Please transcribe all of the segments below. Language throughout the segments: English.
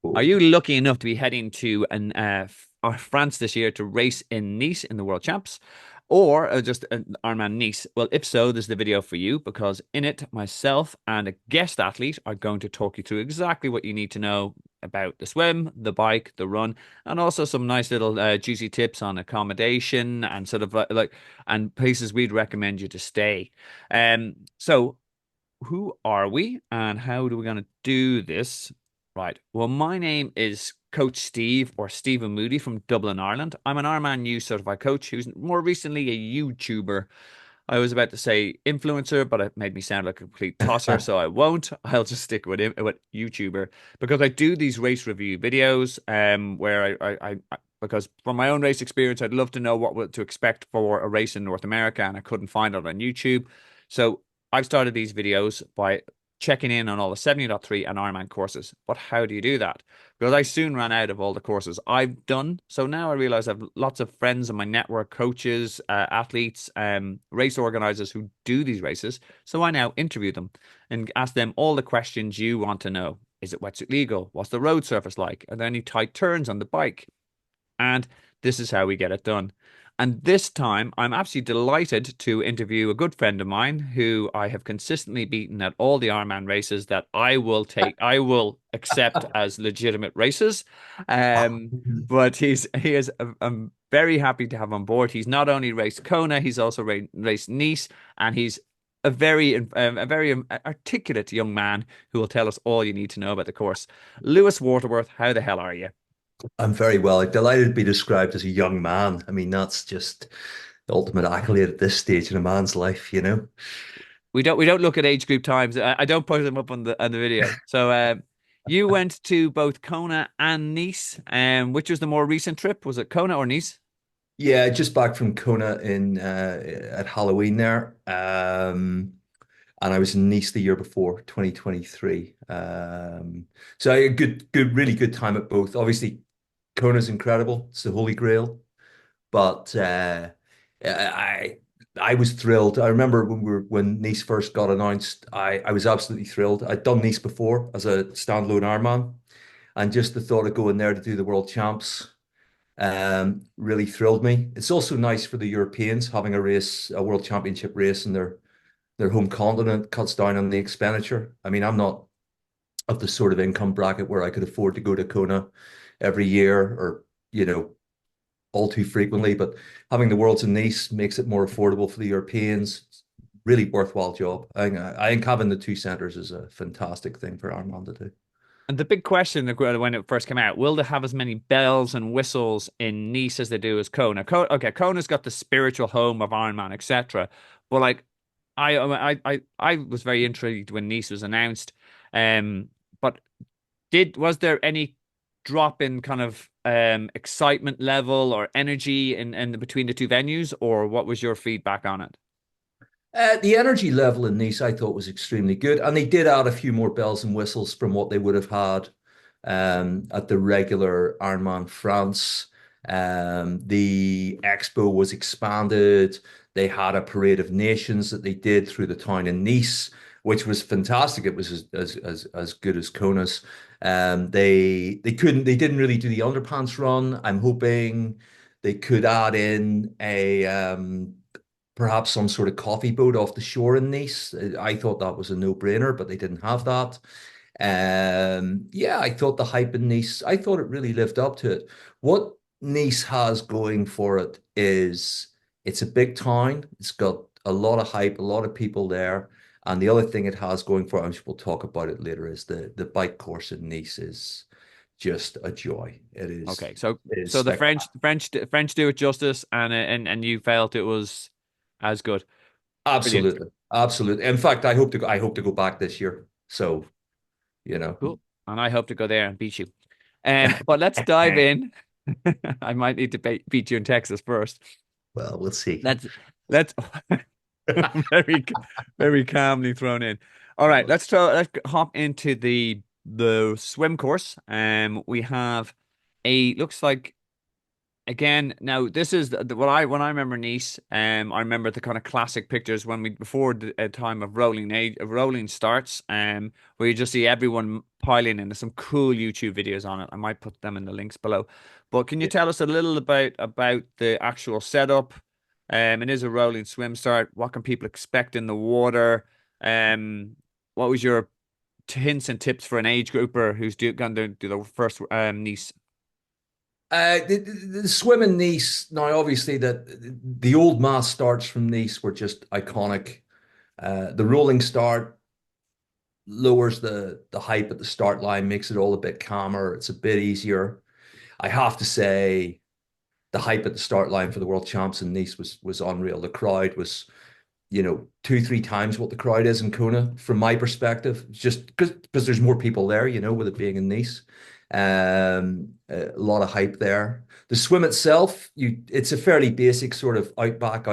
Are Cool. you lucky enough to be heading to France this year to race in Nice in the World Champs, or just an Ironman Nice? Well, if so, there's the video for you because in it, myself and a guest athlete are going to talk you through exactly what you need to know about the swim, the bike, the run, and also some nice little juicy tips on accommodation and sort of like and places we'd recommend you to stay. So who are we and how are we going to do this? Right. Well, my name is Coach Steve or Stephen Moody from Dublin, Ireland. I'm an Ironman U certified coach who's more recently a YouTuber. I was about to say influencer, but it made me sound like a complete tosser, so I won't. I'll just stick with him, with YouTuber because I do these race review videos, where because from my own race experience, I'd love to know to expect for a race in North America, and I couldn't find it on YouTube. So I've started these videos by checking in on all the 70.3 and Ironman courses. But how do you do that? Because I soon ran out of all the courses I've done. So now I realize I have lots of friends in my network, coaches, athletes, race organizers who do these races. So I now interview them and ask them all the questions you want to know. Is it wetsuit legal? What's the road surface like? Are there any tight turns on the bike? And this is how we get it done. And this time, I'm absolutely delighted to interview a good friend of mine who I have consistently beaten at all the Ironman races that I will accept as legitimate races. But he is, I'm very happy to have on board. He's not only raced Kona, he's also raced Nice, and he's a very articulate young man who will tell us all you need to know about the course. Lewis Waterworth, how the hell are you? I'm very well. I'm delighted to be described as a young man. I mean, that's just the ultimate accolade at this stage in a man's life, you know? We don't look at age group times. I don't put them up on the video. So you went to both Kona and Nice. Which was the more recent trip? Was it Kona or Nice? Yeah, just back from Kona in at Halloween there. And I was in Nice the year before, 2023. So I had a really good time at both. Obviously, Kona's incredible. It's the Holy Grail. But I I was thrilled. I remember when Nice first got announced, I was absolutely thrilled. I'd done Nice before as a standalone Ironman, and just the thought of going there to do the World Champs really thrilled me. It's also nice for the Europeans having a World Championship race in their home continent cuts down on the expenditure. I mean, I'm not of the sort of income bracket where I could afford to go to Kona every year or, you know, all too frequently, but having the Worlds in Nice makes it more affordable for the Europeans. Really worthwhile job. I think having the two centres is a fantastic thing for Armand to do. And the big question when it first came out, will they have as many bells and whistles in Nice as they do as Kona? Okay, Kona's got the spiritual home of Iron Man, etc. But like, I was very intrigued when Nice was announced. But was there any drop in kind of excitement level or energy in between the two venues, or what was your feedback on it? The energy level in Nice, I thought, was extremely good, and they did add a few more bells and whistles from what they would have had at the regular Ironman France. The expo was expanded. They had a parade of nations that they did through the town in Nice, which was fantastic. It was as good as Kona's. They didn't really do the underpants run. I'm hoping they could add in a perhaps some sort of coffee boat off the shore in Nice. I thought that was a no-brainer, but they didn't have that. Yeah, I thought the hype in Nice, I thought it really lived up to it. What Nice has going for it is it's a big town. It's got a lot of hype, a lot of people there. And the other thing it has going for it, I'm sure we'll talk about it later, is the bike course in Nice is just a joy. Okay, so It is so the spectacular. French do it justice, and you felt it was as good. Brilliant, Absolutely. Absolutely. In fact, I hope to go back this year. So, you know. cool. And I hope to go there and beat you. But let's dive in. I might need to beat you in Texas first. Well, we'll see. Let's very very calmly thrown in. All right, let's hop into the swim course. We have a looks like again, now this is what I when I remember Nice. I remember the kind of classic pictures when we before the time of rolling age, of rolling starts. Where you just see everyone piling in. There's some cool YouTube videos on it. I might put them in the links below. But can you Yeah. tell us a little about the actual setup? It is a rolling swim start. What can people expect in the water? Um, what was your hints and tips for an age grouper who's going to do the first Nice? The swim in Nice, now obviously that the old mass starts from Nice were just iconic. The rolling start lowers the hype at the start line, makes it all a bit calmer. It's a bit easier. I have to say, the hype at the start line for the world champs in Nice was unreal. The crowd was, two, three times what the crowd is in Kona, from my perspective, just because there's more people there, with it being in Nice. A lot of hype there. The swim itself, it's a fairly basic sort of outback.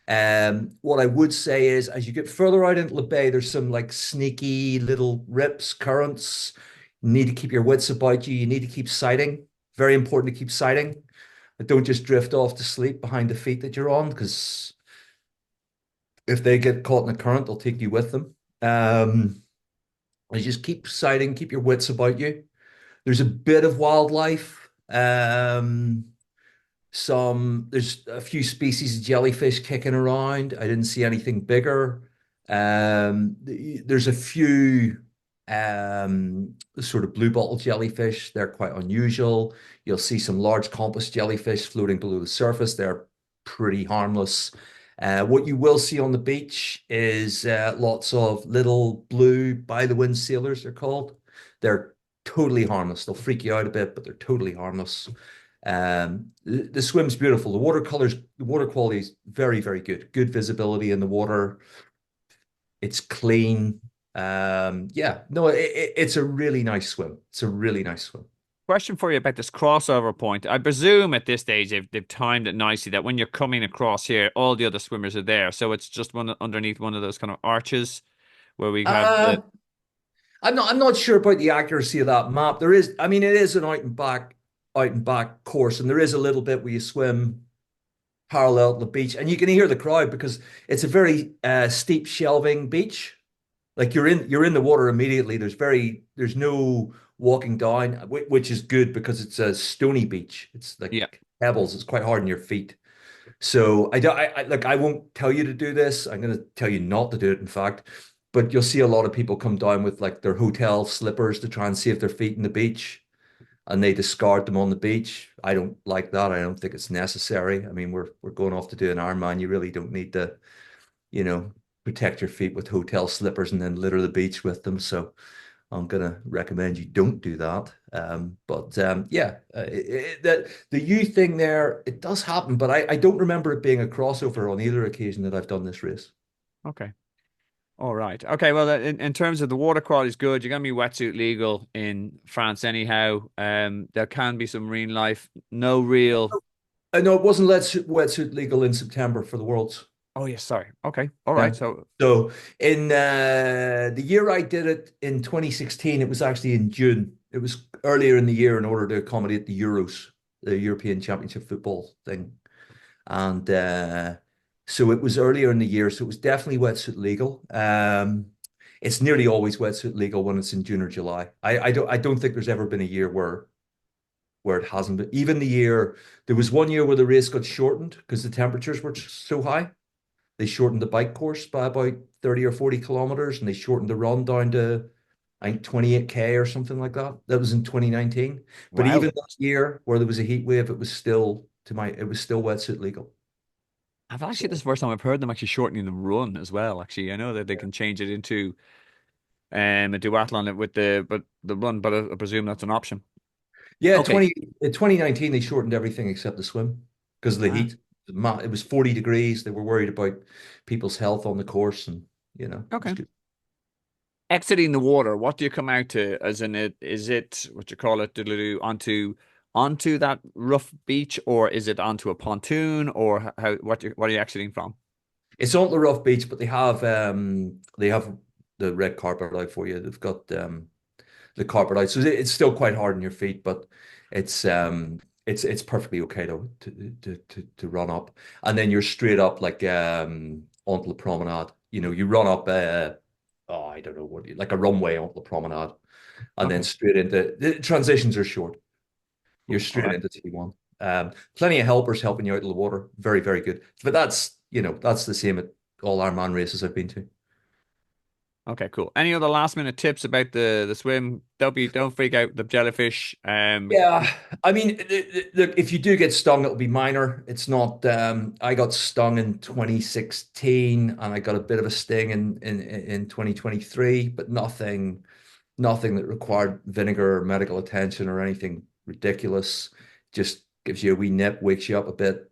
What I would say is, as you get further out into the bay, there's some like sneaky little rips, currents. You need to keep your wits about you. You need to keep sighting. Very important to keep sighting. But don't just drift off to sleep behind the feet that you're on, because if they get caught in the current, they'll take you with them. You just keep sighting, keep your wits about you. There's a bit of wildlife. There's a few species of jellyfish kicking around. I didn't see anything bigger. There's a few sort of blue bottle jellyfish. They're quite unusual. You'll see some large compass jellyfish floating below the surface. They're pretty harmless. What you will see on the beach is lots of little blue by the wind sailors, they're called. They're totally harmless. They'll freak you out a bit, but they're totally harmless. The swim's beautiful. The water quality is very, very good. Good visibility in the water. It's clean. Yeah, no, it's a really nice swim. It's a really nice swim. Question for you about this crossover point. I presume at this stage they've timed it nicely that when you're coming across here, all the other swimmers are there. So it's just one underneath one of those kind of arches where we have the Uh, I'm not sure about the accuracy of that map. I mean, it is an out and back course, and there is a little bit where you swim parallel to the beach, and you can hear the crowd because it's a very steep shelving beach. Like you're in the water immediately. There's no walking down, which is good because it's a stony beach. It's yeah. like pebbles. It's quite hard on your feet. So I don't like I won't tell you to do this. I'm going to tell you not to do it, in fact. But you'll see a lot of people come down with like their hotel slippers to try and save their feet in the beach, and they discard them on the beach. I don't like that. I don't think it's necessary. I mean, we're going off to do an Ironman. You really don't need to, you know, protect your feet with hotel slippers and then litter the beach with them. So I'm gonna recommend you don't do that. But yeah, the you thing there, it does happen, but I don't remember it being a crossover on either occasion that I've done this race. Okay. All right. Okay. Well, in terms of the water quality is good. You're gonna be wetsuit legal in France anyhow. There can be some marine life. No real. I know it wasn't wetsuit legal in September for the Worlds. Oh yes. Sorry. Okay. All right. Yeah. So So in the year I did it in 2016, it was actually in June. It was earlier in the year in order to accommodate the Euros, the European Championship football thing. And so it was earlier in the year, so it was definitely wetsuit legal. It's nearly always wetsuit legal when it's in June or July. I don't think there's ever been a year where it hasn't been. Even there was one year where the race got shortened because the temperatures were so high. They shortened the bike course by about 30 or 40 kilometers, and they shortened the run down to, I think, 28K or something like that. That was in 2019. But wow. even that year where there was a heat wave, it was still wetsuit legal. I've actually this is So the first time I've heard them actually shortening the run as well. Actually, I know that they can change it into a duathlon with the run, but I presume that's an option. yeah, Okay. in 2019 they shortened everything except the swim because of the Ah, heat. It was 40 degrees. They were worried about people's health on the course, and it was okay. good. Exiting the water, what do you come out to? As in it, is it what you call it, onto that rough beach, or is it onto a pontoon, or how what are you exiting from? It's on the rough beach, but they have the red carpet out for you. They've got the carpet out, so it's still quite hard on your feet, but it's perfectly okay to run up, and then you're straight up like onto the promenade. You run up oh, I don't know like a runway onto the promenade, and then Okay. straight into the transitions are short. You're Cool. All straight right. into T1. Plenty of helpers helping you out of the water. Very, very good. But that's the same at all Ironman races I've been to. Okay, cool. Any other last minute tips about the swim? Don't freak out the jellyfish. Yeah, I mean, look, if you do get stung, it'll be minor. It's not. I got stung in 2016, and I got a bit of a sting in 2023, but nothing that required vinegar or medical attention or anything ridiculous. Just gives you a wee nip, wakes you up a bit.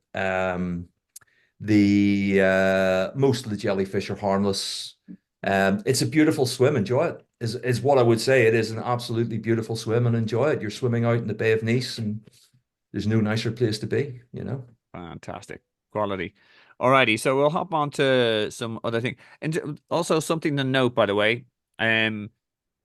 The Most of the jellyfish are harmless. It's a beautiful swim. Enjoy it. Is what I would say. It is an absolutely beautiful swim and enjoy it. You're swimming out in the Bay of Nice, and there's no nicer place to be, you know. Fantastic quality. Alrighty, so we'll hop on to some other thing, and also something to note, by the way, um,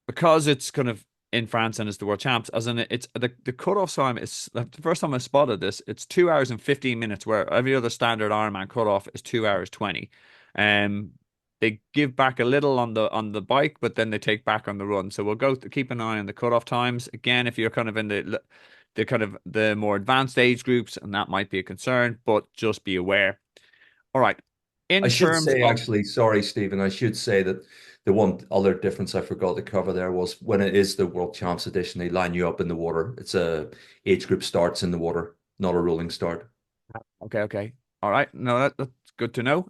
because it's kind of in France and it's the world champs, as in it's the cutoff time is the first time I spotted this, it's 2 hours and 15 minutes, where every other standard Ironman cutoff is 2 hours 20. Um, they give back a little on the bike, but then they take back on the run. So we'll keep an eye on the cutoff times. Again, if you're kind of in the kind of the more advanced age groups, and that might be a concern, but just be aware. All right. I In should terms say, of actually, sorry, Stephen, I should say that the one other difference I forgot to cover there was when it is the World Champs edition, they line you up in the water. It's a age group starts in the water, not a rolling start. Okay, okay. All right. No, that's good to know.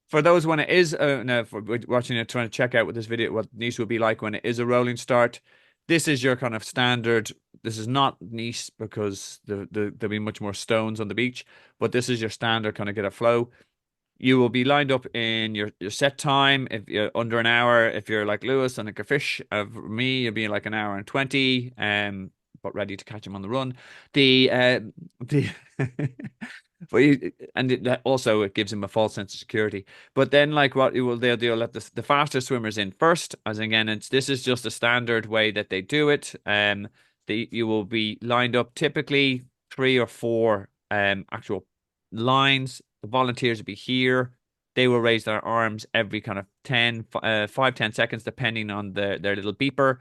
For those when it is no, for watching it, trying to check out what this video, what Nice will be like when it is a rolling start. This is your kind of standard. This is not Nice because there'll be much more stones on the beach, but this is your standard kind of get a flow. You will be lined up in your set time. If you're under an hour, if you're like Lewis and like a fish, of me, you'll be like an hour and 20, but ready to catch him on the run. The but that also it gives him a false sense of security. But then like what you will they'll let the faster swimmers in first, as again this is just a standard way that they do it. You will be lined up typically three or four actual lines. The volunteers will be here. They will raise their arms every kind of 5, 10 seconds, depending on their little beeper.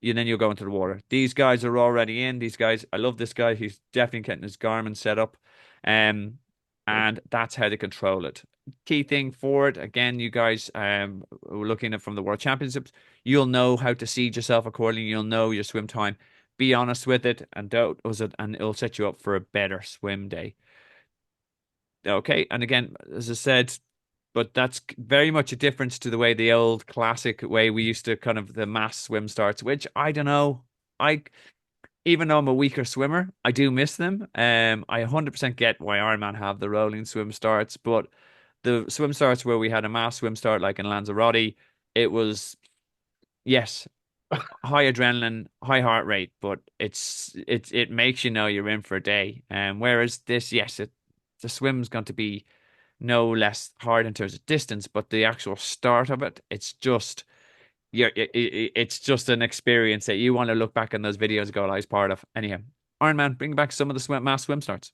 And then you'll go into the water. These guys are already in. These guys, I love this guy. He's definitely getting his Garmin set up. Um, and that's how they control it. Key thing for it, again, you guys we're looking at from the World Championships, you'll know how to seed yourself accordingly. You'll know your swim time. Be honest with it, and don't was it, and it'll set you up for a better swim day. Okay, and again, as I said, but that's very much a difference to the way the old classic way we used to kind of the mass swim starts, which I don't know. I Even though I'm a weaker swimmer, I do miss them. I 100% get why Ironman have the rolling swim starts, but the swim starts where we had a mass swim start like in Lanzarote, it was yes, high adrenaline, high heart rate, but it makes you know you're in for a day. Whereas this, yes, the swim's going to be no less hard in terms of distance, but the actual start of it, it's just an experience that you want to look back on those videos and go, I was part of. Anyhow, Iron Man, bring back some of the mass swim starts.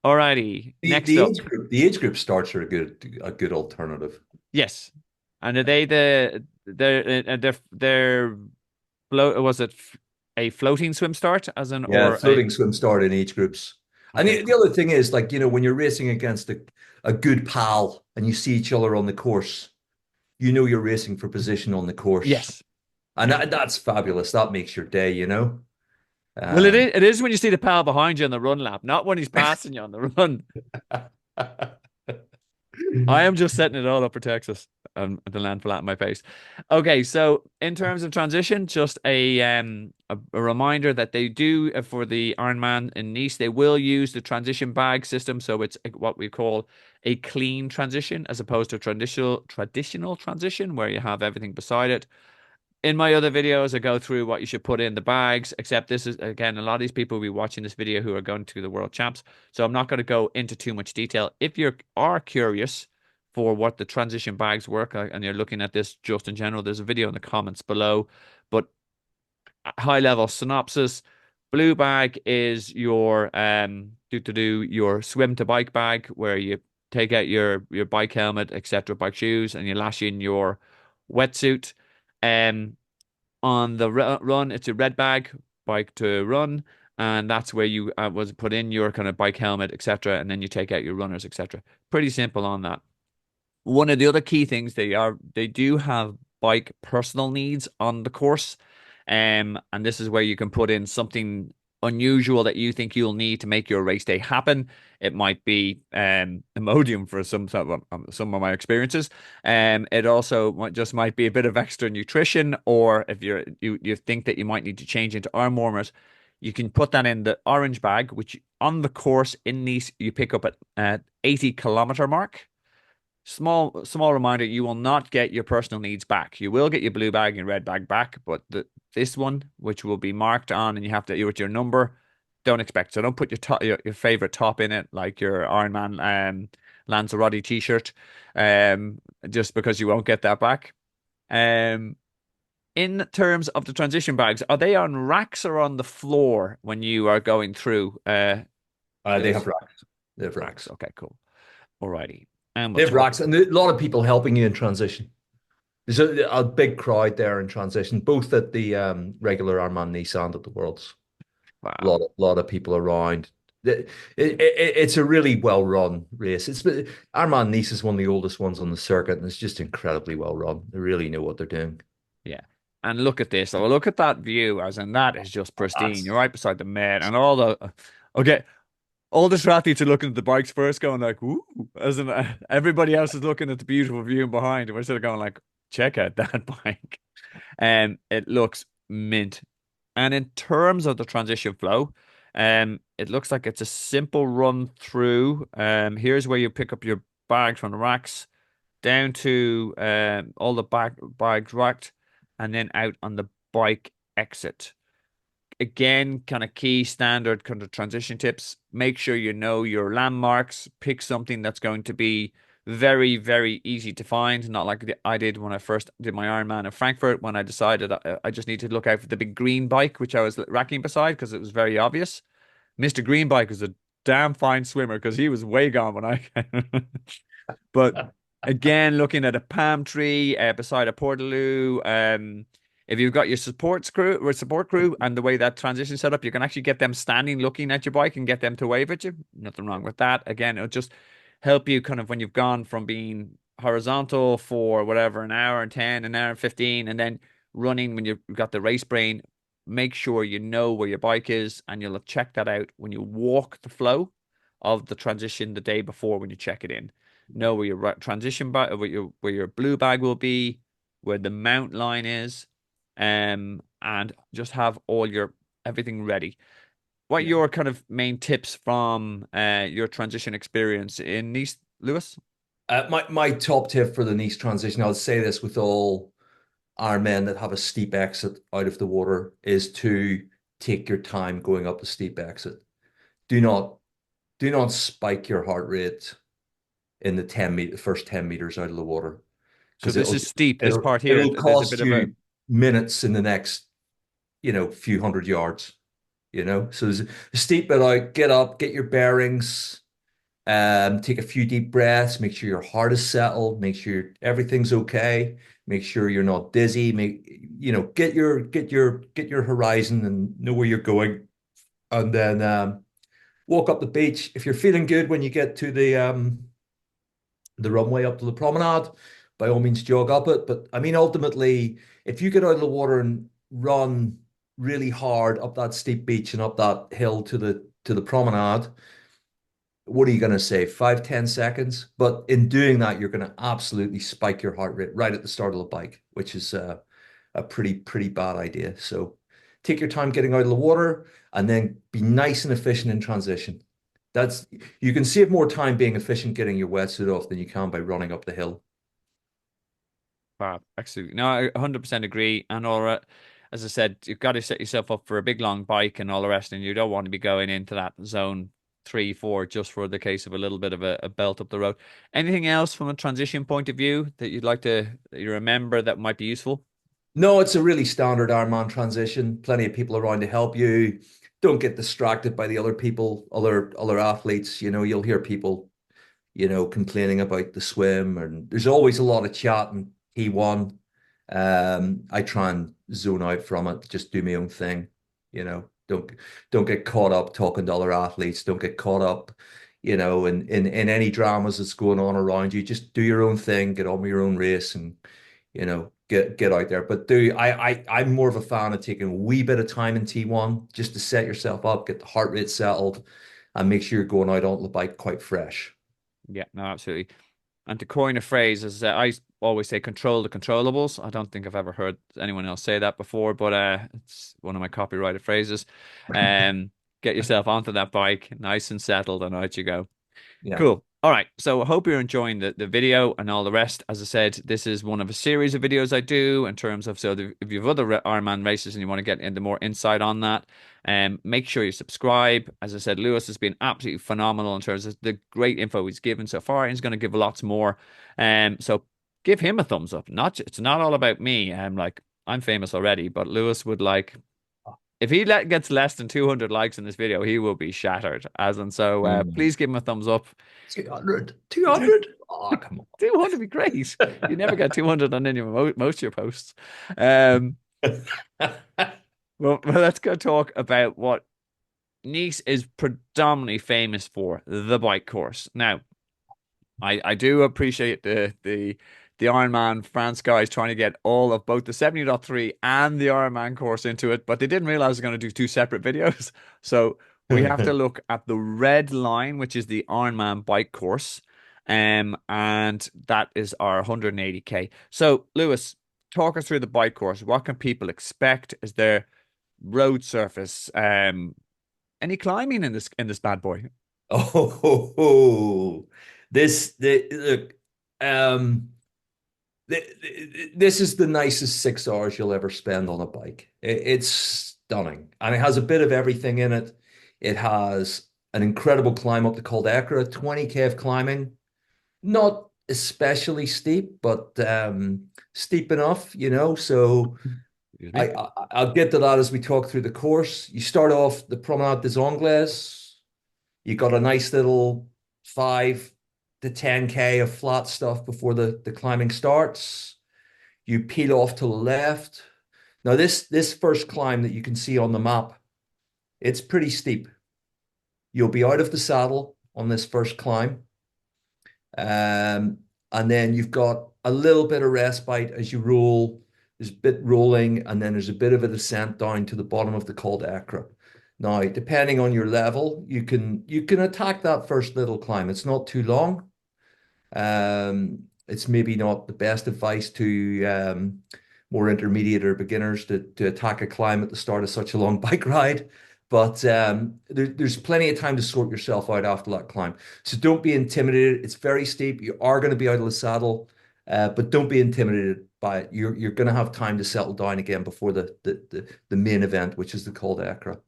Alrighty, The next the up. age group starts are a good alternative. Yes. And are they they're float was it a floating swim start as an Yeah, or a floating swim start in age groups. And okay, the other thing is, like, when you're racing against a good pal and you see each other on the course, you're racing for position on the course. yes. And Yeah. that's fabulous. That makes your day. Well, Um, it is when you see the pal behind you on the run lap, not when he's passing you on the run. I am just setting it all up for Texas and to land flat in my face. Okay, so in terms of transition, just a reminder that they do for the Ironman in Nice, they will use the transition bag system, so it's what we call a clean transition as opposed to a traditional transition where you have everything beside it. In my other videos, I go through what you should put in the bags, except this is, again, a lot of these people will be watching this video who are going to the World Champs. So I'm not going to go into too much detail. If you are curious for what the transition bags work and you're looking at this just in general, there's a video in the comments below. But high level synopsis, blue bag is your your swim to bike bag where you take out your bike helmet, etc., bike shoes, and you lash in your wetsuit. Um On the run, it's a red bag, bike to run, and that's where you was put in your kind of bike helmet, etc., and then you take out your runners, etc. Pretty simple on that. One of the other key things they do have bike personal needs on the course. And this is where you can put in something unusual that you think you'll need to make your race day happen. It might be Imodium for some of my experiences. It also just might be a bit of extra nutrition, or if you think that you might need to change into arm warmers, you can put that in the orange bag, which on the course in Nice you pick up at 80-kilometer mark. Small reminder, you will not get your personal needs back. You will get your blue bag and red bag back, but this one, which will be marked on and you have to with your number, don't expect. So don't put your favorite top in it, like your Ironman Lanzarote t-shirt, just because you won't get that back. Um, in terms of the transition bags, are they on racks or on the floor when you are going through? They have Lewis? racks. They have Racks. racks. Okay, cool. Alrighty. And They we'll have talk. racks, and a lot of people helping you in transition. There's a big crowd there in transition, both at the regular Ironman Nice and at the Worlds. Wow. Lot of people around. It's a really well run race. Ironman Nice is one of the oldest ones on the circuit, and it's just incredibly well run. They really know what they're doing. Yeah. And look at this. So look at that view, as in that is just pristine. You're That's right beside the med and all the okay. All the triathletes are looking at the bikes first, going like, "Ooh," as in everybody else is looking at the beautiful view behind, and we're sort of going like, "Check out that bike," and it looks mint. And in terms of the transition flow, it looks like it's a simple run through. Here's where you pick up your bags from the racks down to all the bags racked, and then out on the bike exit. Again, kind of key standard kind of transition tips. Make sure you know your landmarks. Pick something that's going to be very, very easy to find. Not like I did when I first did my Ironman in Frankfurt, when I decided I just need to look out for the big green bike, which I was racking beside because it was very obvious. Mr. Green Bike was a damn fine swimmer because he was way gone when I But again, looking at a palm tree beside a portaloo, if you've got your support crew, and the way that transition set up, you can actually get them standing, looking at your bike, and get them to wave at you. Nothing wrong with that. Again, it'll just help you kind of when you've gone from being horizontal for whatever, an hour and 10, an hour and 15, and then running when you've got the race brain. Make sure you know where your bike is, and you'll check that out when you walk the flow of the transition the day before when you check it in. Know where your transition bag, where your blue bag will be, where the mount line is, and just have all your everything ready. What are yeah. your kind of main tips from your transition experience in Nice, Lewis? My top tip for the Nice transition, I'll say this with all Ironmen that have a steep exit out of the water, is to take your time going up the steep exit. Do not do not spike your heart rate in the first 10 meters out of the water, So because this is steep. This part here, it'll there's a bit cost of a you minutes in the next, few hundred yards, So there's a steep bit out, get up, get your bearings, take a few deep breaths, make sure your heart is settled, make sure everything's okay, make sure you're not dizzy, get your horizon and know where you're going. And then walk up the beach. If you're feeling good when you get to the runway up to the promenade, by all means jog up it. But I mean, ultimately, if you get out of the water and run really hard up that steep beach and up that hill to the promenade, what are you going to say? 5, 10 seconds. But in doing that, you're going to absolutely spike your heart rate right at the start of the bike, which is a pretty bad idea. So take your time getting out of the water and then be nice and efficient in transition. That's You can save more time being efficient getting your wetsuit off than you can by running up the hill. fab. Absolutely. No, I 100% agree. And all right, as I said, you've got to set yourself up for a big long bike and all the rest, and you don't want to be going into that zone 3, 4 just for the case of a little bit of a belt up the road. Anything else from a transition point of view that that you remember that might be useful? No, it's a really standard Ironman transition. Plenty of people around to help you. Don't get distracted by the other people, other athletes. You'll hear people, complaining about the swim, and there's always a lot of chat in T1. I try and zone out from it, just do my own thing. You know, don't get caught up talking to other athletes. Don't get caught up, in any dramas that's going on around you. Just do your own thing, get on with your own race, and get out there. But I'm more of a fan of taking a wee bit of time in T1 just to set yourself up, get the heart rate settled, and make sure you're going out on the bike quite fresh. Yeah, no, absolutely. And to coin a phrase, as I always say, control the controllables. I don't think I've ever heard anyone else say that before, but it's one of my copyrighted phrases. Um, get yourself onto that bike, nice and settled, and out you go. Yeah. Cool. All right. So I hope you're enjoying the video and all the rest. As I said, this is one of a series of videos I do in terms of, if you have other Ironman races and you want to get into more insight on that, make sure you subscribe. As I said, Lewis has been absolutely phenomenal in terms of the great info he's given so far, and he's going to give lots more. So give him a thumbs up. It's not all about me. I'm famous already, but Lewis would like, if he gets less than 200 likes in this video, he will be shattered. As and so, Mm. please give him a thumbs up. 200, 200. Oh, come 200 would be great. You never get 200 on any of most of your posts. Um, on. well, let's go talk about what Nice is predominantly famous for, the bike course. Now, I do appreciate the Ironman France guys trying to get all of both the 70.3 and the Ironman course into it, but they didn't realize they're going to do two separate videos. So we have to look at the red line, which is the Ironman bike course. And that is our 180K. So, Lewis, talk us through the bike course. What can people expect? Is there road surface? Any climbing in this bad boy? Oh, this the look. Um, this is the nicest 6 hours you'll ever spend on a bike. It's stunning, and it has a bit of everything in it. It has an incredible climb up the Col d'Acra, 20K of climbing, not especially steep, but steep enough, So Excuse I, me. I'll get to that as we talk through the course. You start off the Promenade des Anglais. You got a nice little 5 to 10K of flat stuff before the climbing starts. You peel off to the left. Now, this first climb that you can see on the map, it's pretty steep. You'll be out of the saddle on this first climb. Um, and then you've got a little bit of respite as you roll. There's a bit rolling, and then there's a bit of a descent down to the bottom of the Col d'Acra. Now, depending on your level, you can attack that first little climb. It's not too long. It's maybe not the best advice to more intermediate or beginners to attack a climb at the start of such a long bike ride. But there's plenty of time to sort yourself out after that climb. So don't be intimidated. It's very steep. You are going to be out of the saddle, but don't be intimidated by it. You're going to have time to settle down again before the main event, which is the Col d'Acra.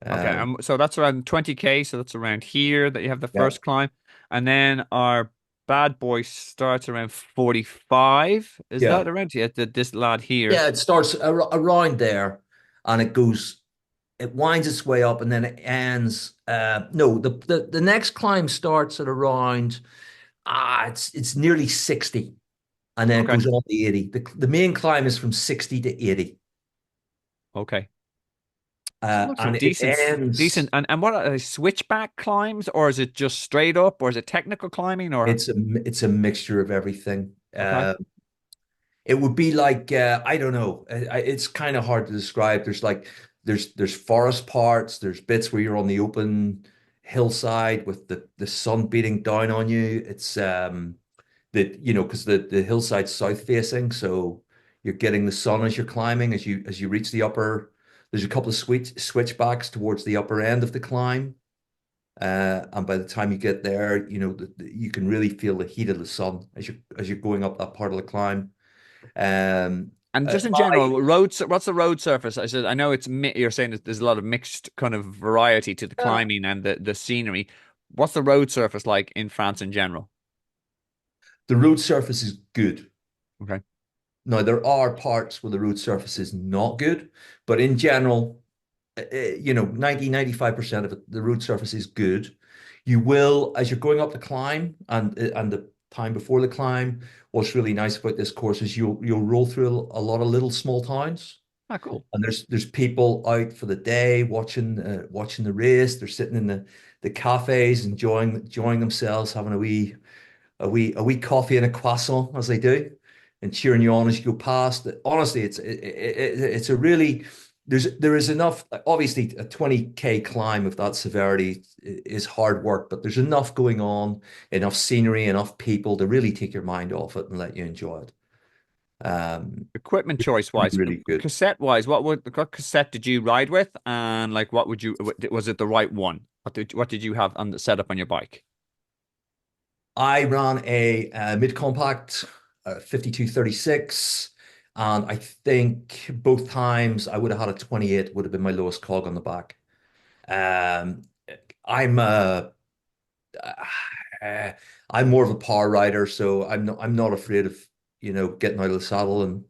Okay, Um, so that's around 20K, so that's around here that you have the yeah. first climb. And then our bad boy starts around 45. Is Yeah. that around here? This lad here. Yeah, it starts around there and it winds its way up and then it ends. No, the next climb starts at around, it's nearly 60 and then it Okay. goes on to 80. The main climb is from 60 to 80. Okay. So look, some And it decent. ends, And what are they, switchback climbs, or is it just straight up, or is it technical climbing, or it's a mixture of everything. okay, It would be like I don't know. It's kind of hard to describe. There's forest parts. There's bits where you're on the open hillside with the sun beating down on you. It's because the hillside's south facing, so you're getting the sun as you're climbing as you reach the upper. There's a couple of switchbacks towards the upper end of the climb, and by the time you get there, you can really feel the heat of the sun as you're going up that part of the climb. Um, and just in my general, what's the road surface? I said I know you're saying that there's a lot of mixed kind of variety to the climbing and the scenery. What's the road surface like in France in general? The road surface is good. Okay. Now there are parts where the road surface is not good, but in general, 90-95% of it, the road surface is good. You will, as you're going up the climb and the time before the climb. What's really nice about this course is you'll roll through a lot of little small towns, Ah, cool. and there's people out for the day watching the race. They're sitting in the cafes enjoying themselves, having a wee coffee and a croissant as they do, and cheering you on as you go past. Honestly, it's a really there is enough. Obviously, a 20K climb of that severity is hard work, but there's enough going on, enough scenery, enough people to really take your mind off it and let you enjoy it. Equipment choice Really, wise, really good. cassette wise, what cassette did you ride with, and like what would you was it the right one? What did you have on the setup on your bike? I ran a mid-compact 5236, and I think both times I would have had a 28, would have been my lowest cog on the back. Um, I'm uh, I'm more of a power rider, so I'm not afraid of getting out of the saddle and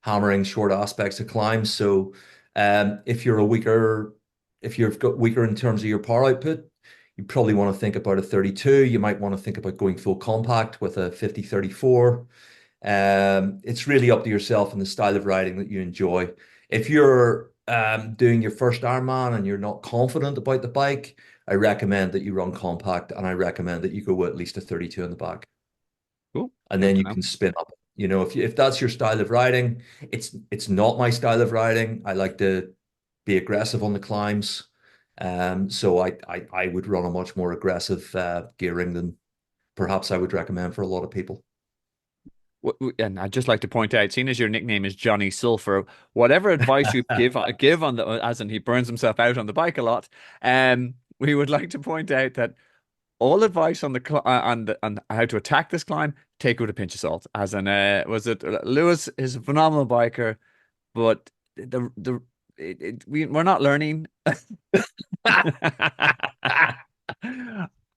hammering short aspects of climbs. So if you've got weaker in terms of your power output, you probably want to think about a 32. You might want to think about going full compact with a 50-34. It's really up to yourself and the style of riding that you enjoy. If you're doing your first Ironman and you're not confident about the bike, I recommend that you run compact, and I recommend that you go with at least a 32 in the back, Cool, and good then to you know. can spin up. If that's your style of riding, it's not my style of riding. I like to be aggressive on the climbs. So I would run a much more aggressive gearing than perhaps I would recommend for a lot of people. And I'd just like to point out, seeing as your nickname is Johnny Sulphur, whatever advice you give on the, as in he burns himself out on the bike a lot, we would like to point out that all advice on on how to attack this climb, take it with a pinch of salt. As in, was it Lewis is a phenomenal biker, but we're not learning.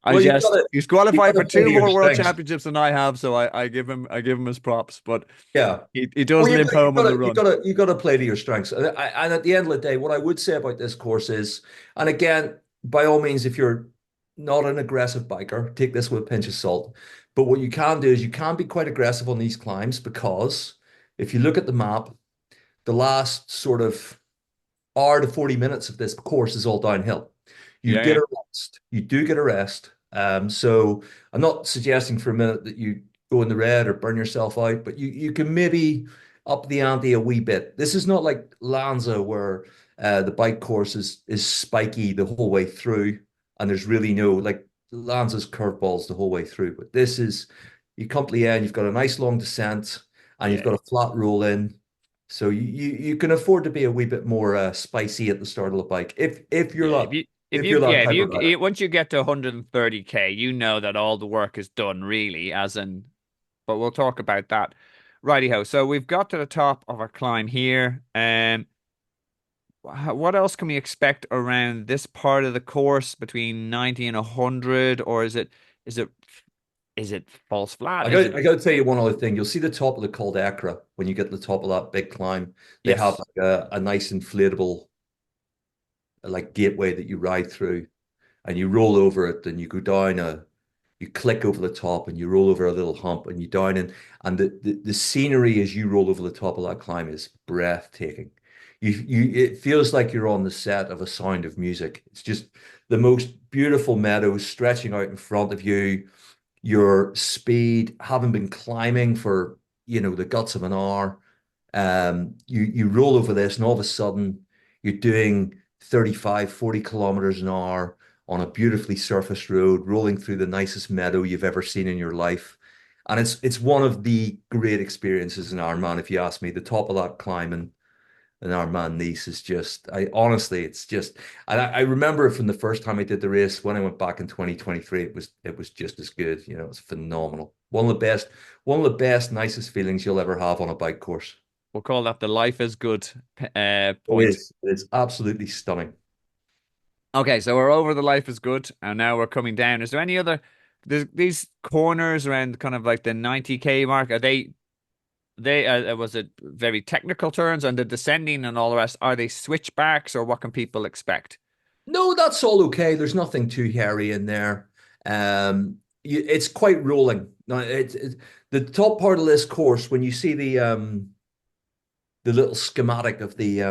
I Well, just he's you've got qualified for to play to two your more world strengths. championships than I have, so I give him his props, but Yeah. he does Well, limp home on the run. you got to play to your strengths. And at the end of the day, what I would say about this course is, and again, by all means, if you're not an aggressive biker, take this with a pinch of salt. But what you can do is you can be quite aggressive on these climbs, because if you look at the map, the last sort of hour to 40 minutes of this course is all downhill. You Yeah, get yeah, a rest. You do get a rest. So I'm not suggesting for a minute that you go in the red or burn yourself out, but you can maybe up the ante a wee bit. This is not like Lanza where the bike course is spiky the whole way through, and there's really no like Lanza's curveballs the whole way through. But this is you come to the end, you've got a nice long descent, and you've yeah, got a flat roll in. So you can afford to be a wee bit more spicy at the start of the bike if yeah. you're that If type of rider. once you get to 130K, you know that all the work is done, really. As in, but we'll talk about that. Righty ho. So we've got to the top of our climb here. What else can we expect around this part of the course between 90 and 100, or is it is it false flat? Is it I got to tell you one other thing. You'll see the top of the Col d'Acra when you get to the top of that big climb. They have yes? like a nice inflatable like gateway that you ride through, and you roll over it, and you go down you click over the top, and you roll over a little hump, and you down in, and the scenery as you roll over the top of that climb is breathtaking. It feels like you're on the set of A Sound of Music. It's just the most beautiful meadows stretching out in front of you. Your speed, having been climbing for the guts of an hour, you roll over this, and all of a sudden you're doing 35, 40 kilometers an hour on a beautifully surfaced road, rolling through the nicest meadow you've ever seen in your life. And it's one of the great experiences in Ironman, if you ask me. The top of that climb in Ironman Nice is just, I honestly, it's just, and I remember it from the first time I did the race when I went back in 2023. It was just as good. It's phenomenal. One of the best, nicest feelings you'll ever have on a bike course. We'll call that the life is good It point. is. It's absolutely stunning. Okay, so we're over the life is good, and now we're coming down. Is there any other these corners around kind of like the 90K mark? Are they was it very technical turns and the descending and all the rest? Are they switchbacks, or what can people expect? No, that's all okay. There's nothing too hairy in there. it's quite rolling. No, the top part of this course, when you see the little schematic of the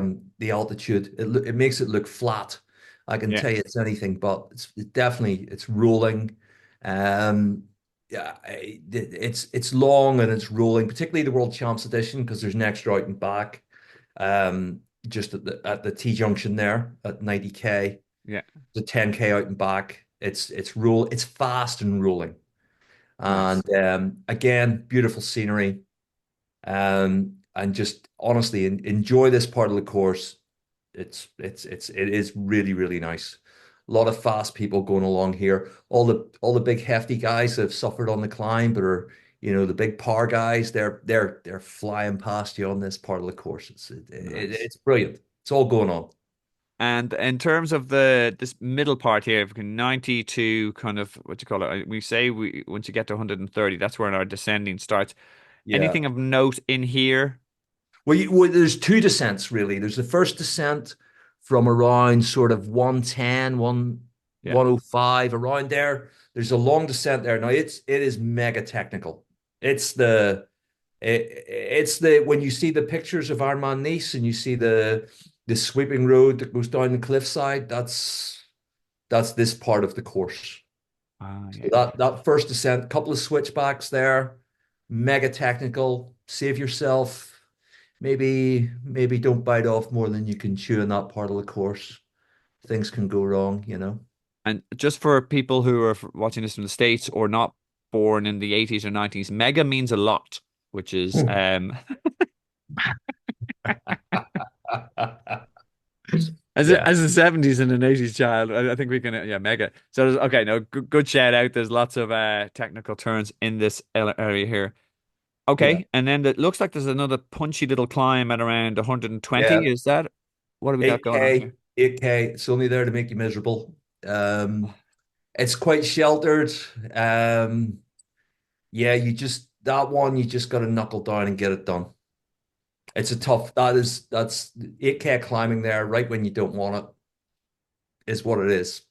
altitude, it makes it look flat. I can Yeah. tell you it's anything, but it's definitely it's rolling. Yeah, it's long and it's rolling, particularly the World Champs edition because there's an extra out and back. Just at the T junction there at 90K, Yeah. the 10K out and back. It's fast and rolling. And Nice. again, beautiful scenery. And just honestly enjoy this part of the course. It is really, really nice. A lot of fast people going along here. All the big hefty guys that have suffered on the climb, but are the big power guys. They're flying past you on this part of the course. Nice. It's brilliant. It's all going on. And in terms of the this middle part here, from 90 to kind of what you call it, we say we once you get to 130, that's where our descending starts. Yeah. Anything of note in here? Well, there's two descents really. There's the first descent from around sort of 110, Yeah. 105, around there. There's a long descent there. Now it is mega technical. It's it's the when you see the pictures of Ironman Nice and you see the sweeping road that goes down the cliffside, that's this part of the course. Ah, So yeah, yeah. that first descent, couple of switchbacks there, mega technical. Save yourself. Maybe don't bite off more than you can chew in that part of the course. Things can go wrong. And just for people who are watching this from the States or not born in the 80s or 90s, mega means a lot, which is Yeah, as a 70s and an 80s child, I think we can yeah, mega. So okay, no, good shout out. There's lots of technical terms in this area here. yeah. Okay, and then it looks like there's another punchy little climb at around 120. Yeah. Is that what have we got going on 8K, here? 8K. It's only there to make you miserable. It's quite sheltered. Um, yeah, that one you just got to knuckle down and get it done. It's a tough. That's 8K climbing there right when you don't want it is what it is.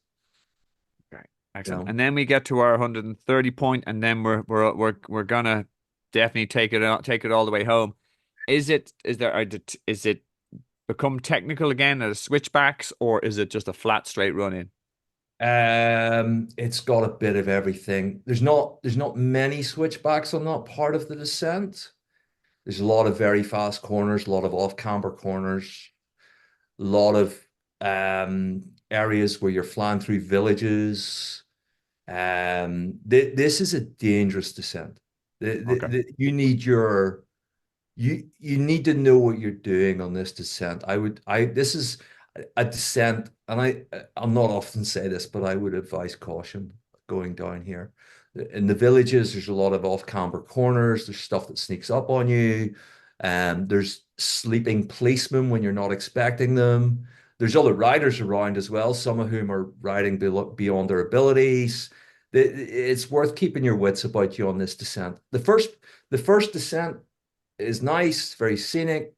Okay, You excellent. know. And then we get to our 130 point, and then we're gonna definitely take it all the way home. Is it become technical again at the switchbacks, or is it just a flat straight run in? It's got a bit of everything. There's not many switchbacks on that part of the descent. There's a lot of very fast corners, a lot of off-camber corners, a lot of areas where you're flying through villages. This is a dangerous descent. Okay. You need to know what you're doing on this descent. This is a descent, and I'll not often say this, but I would advise caution going down here. In the villages, there's a lot of off-camber corners. There's stuff that sneaks up on you. There's sleeping policemen when you're not expecting them. There's other riders around as well, some of whom are riding beyond their abilities. It's worth keeping your wits about you on this descent. The first descent is nice, very scenic,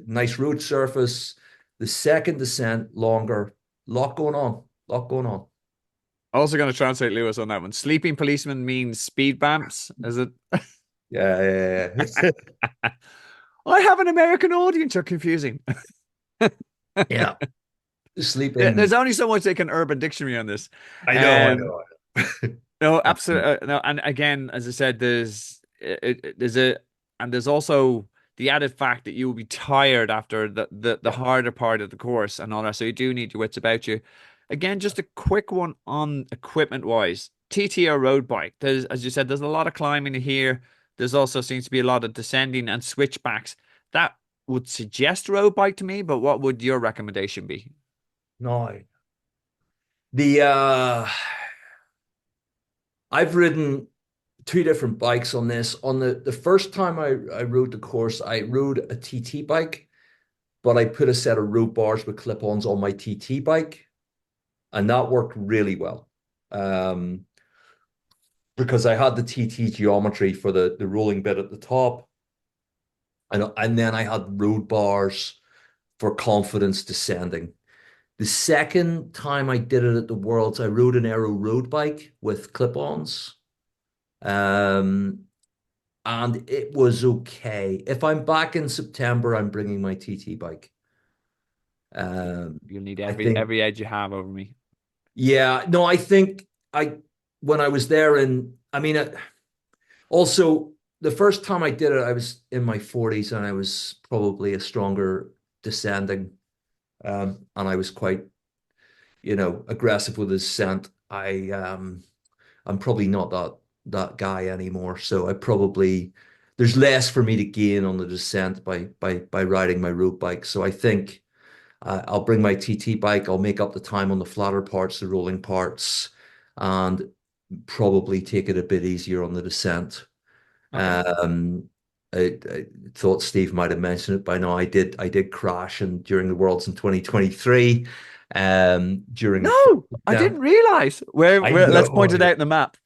nice road surface. The second descent, longer, lot going on, lot going on. Also going to translate Lewis on that one. Sleeping policeman means speed bumps, is it? Yeah, yeah, yeah. I have an American audience. You're confusing. Yeah. Sleeping. There's only so much they can Urban Dictionary on this. I know, I Um, know. no, Um, absolutely. No, and again, as I said, there's a and there's also the added fact that you will be tired after the yeah. harder part of the course and all that. So you do need your wits about you. Again, just a quick one on equipment wise. TT or road bike. There's, as you said, there's a lot of climbing here. There's also seems to be a lot of descending and switchbacks. That would suggest road bike to me, but what would your recommendation be? No. The I've ridden two different bikes on this. On the first time I rode the course, I rode a TT bike, but I put a set of road bars with clip-ons on my TT bike, and that worked really well. Um, because I had the TT geometry for the rolling bit at the top, and then I had road bars for confidence descending. The second time I did it at the Worlds, I rode an aero road bike with clip-ons. Um, and it was okay. If I'm back in September, I'm bringing my TT bike. Um, You'll need I think, every edge you have over me. yeah, no, I think when I was there I mean, also the first time I did it, I was in my 40s and I was probably a stronger descending. And I was quite, aggressive with his scent. I'm probably not that guy anymore. So there's less for me to gain on the descent by riding my road bike. So I think I'll bring my TT bike. I'll make up the time on the flatter parts, the rolling parts, and probably take it a bit easier on the descent. Okay. Um, I thought Steve might have mentioned it by now. I did crash and during the Worlds in 2023, during a fifth No, I didn't attempt. realize. I Let's point know. it out in the map.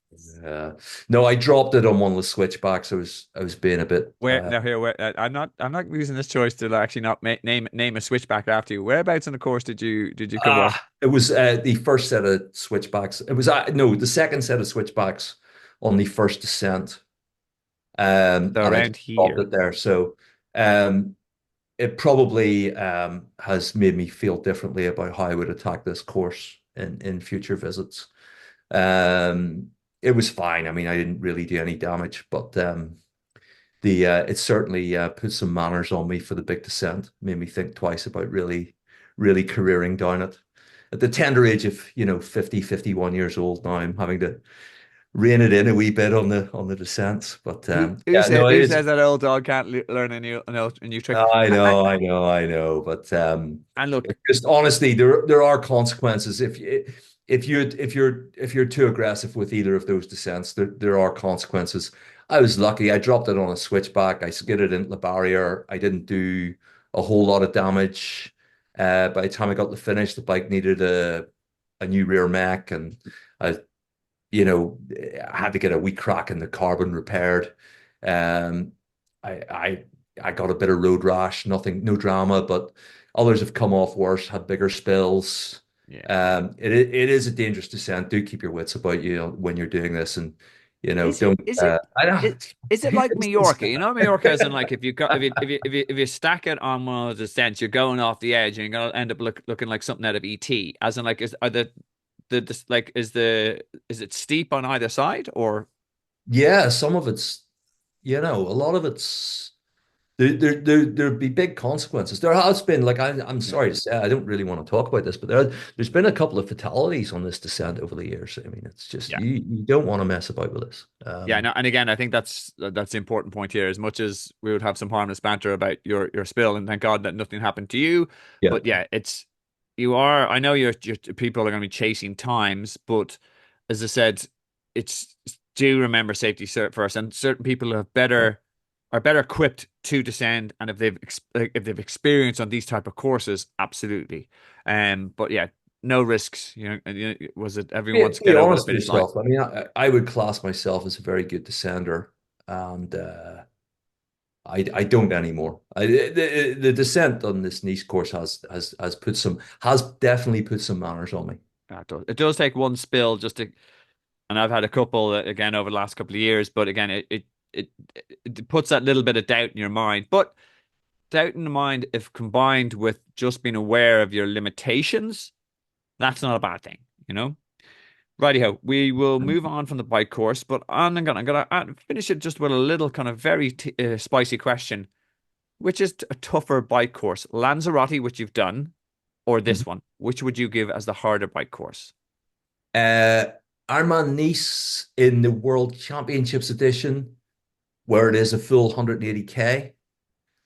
Yeah. No, I dropped it on one of the switchbacks. I was being a bit Where now here where I'm not using this choice to actually not name a switchback after you. Whereabouts in the course did you cover off? it was the first set of switchbacks. It was no, the second set of switchbacks on the first descent. So And I just around dropped here. it there. So um it probably has made me feel differently about how I would attack this course in future visits. Um, it was fine. I mean, I didn't really do any damage, but the it certainly put some manners on me for the big descent. Made me think twice about really careering down it. At the tender age of, 50, 51 years old now, I'm having to rein it in a wee bit on the descents. But yeah, no, Who it's says that old dog can't learn a new trick? I know, I know, I know, but And look, just honestly, there are consequences if you're too aggressive with either of those descents. There are consequences. I was lucky. I dropped it on a switchback. I skidded into the barrier. I didn't do a whole lot of damage. By the time I got to the finish, the bike needed a new rear mech, and I I had to get a wee crack in the carbon repaired. Um, I got a bit of road rash, nothing, no drama, but others have come off worse, had bigger spills. yeah. It is a dangerous descent. Do keep your wits about you when you're doing this, and Is it don't. is it I is, don't. is it Who like does this Mallorca? You know, Mallorca is in like if you got if you stack it on one of the descents, you're going off the edge and you're gonna end up looking like something out of ET. As in, like, is it steep on either side or Yeah, some of it's, a lot of it's. There'd be big consequences. There has been, like, I'm yeah. sorry to say, I don't really want to talk about this, but there's been a couple of fatalities on this descent over the years. I mean, it's just Yeah. you don't want to mess about with this. Yeah, no, and again, I think that's the important point here. As much as we would have some harmless banter about your spill, and thank God that nothing happened to you, Yeah, but yeah, it's you are. I know your people are going to be chasing times, but as I said, it's do remember safety first, and certain people are better equipped to descend, and if they've experienced on these type of courses, absolutely. But yeah, no risks. Was it everyone wants to be get over the honest with finish line? yourself. I mean, I would class myself as a very good descender, and I don't anymore. The descent on this Nice course has definitely put some manners on me. It does take one spill just to, and I've had a couple again over the last couple of years, but again, it it puts that little bit of doubt in your mind. But doubt in the mind, if combined with just being aware of your limitations, that's not a bad thing, you know? Righty-ho, we will move on from the bike course, but I'm gonna finish it just with a little kind of very t spicy question. Which is a tougher bike course? Lanzarote, which you've done, or this one? Which would you give as the harder bike course? Uh, IRONMAN Nice in the World Championships edition, where it is a full 180K,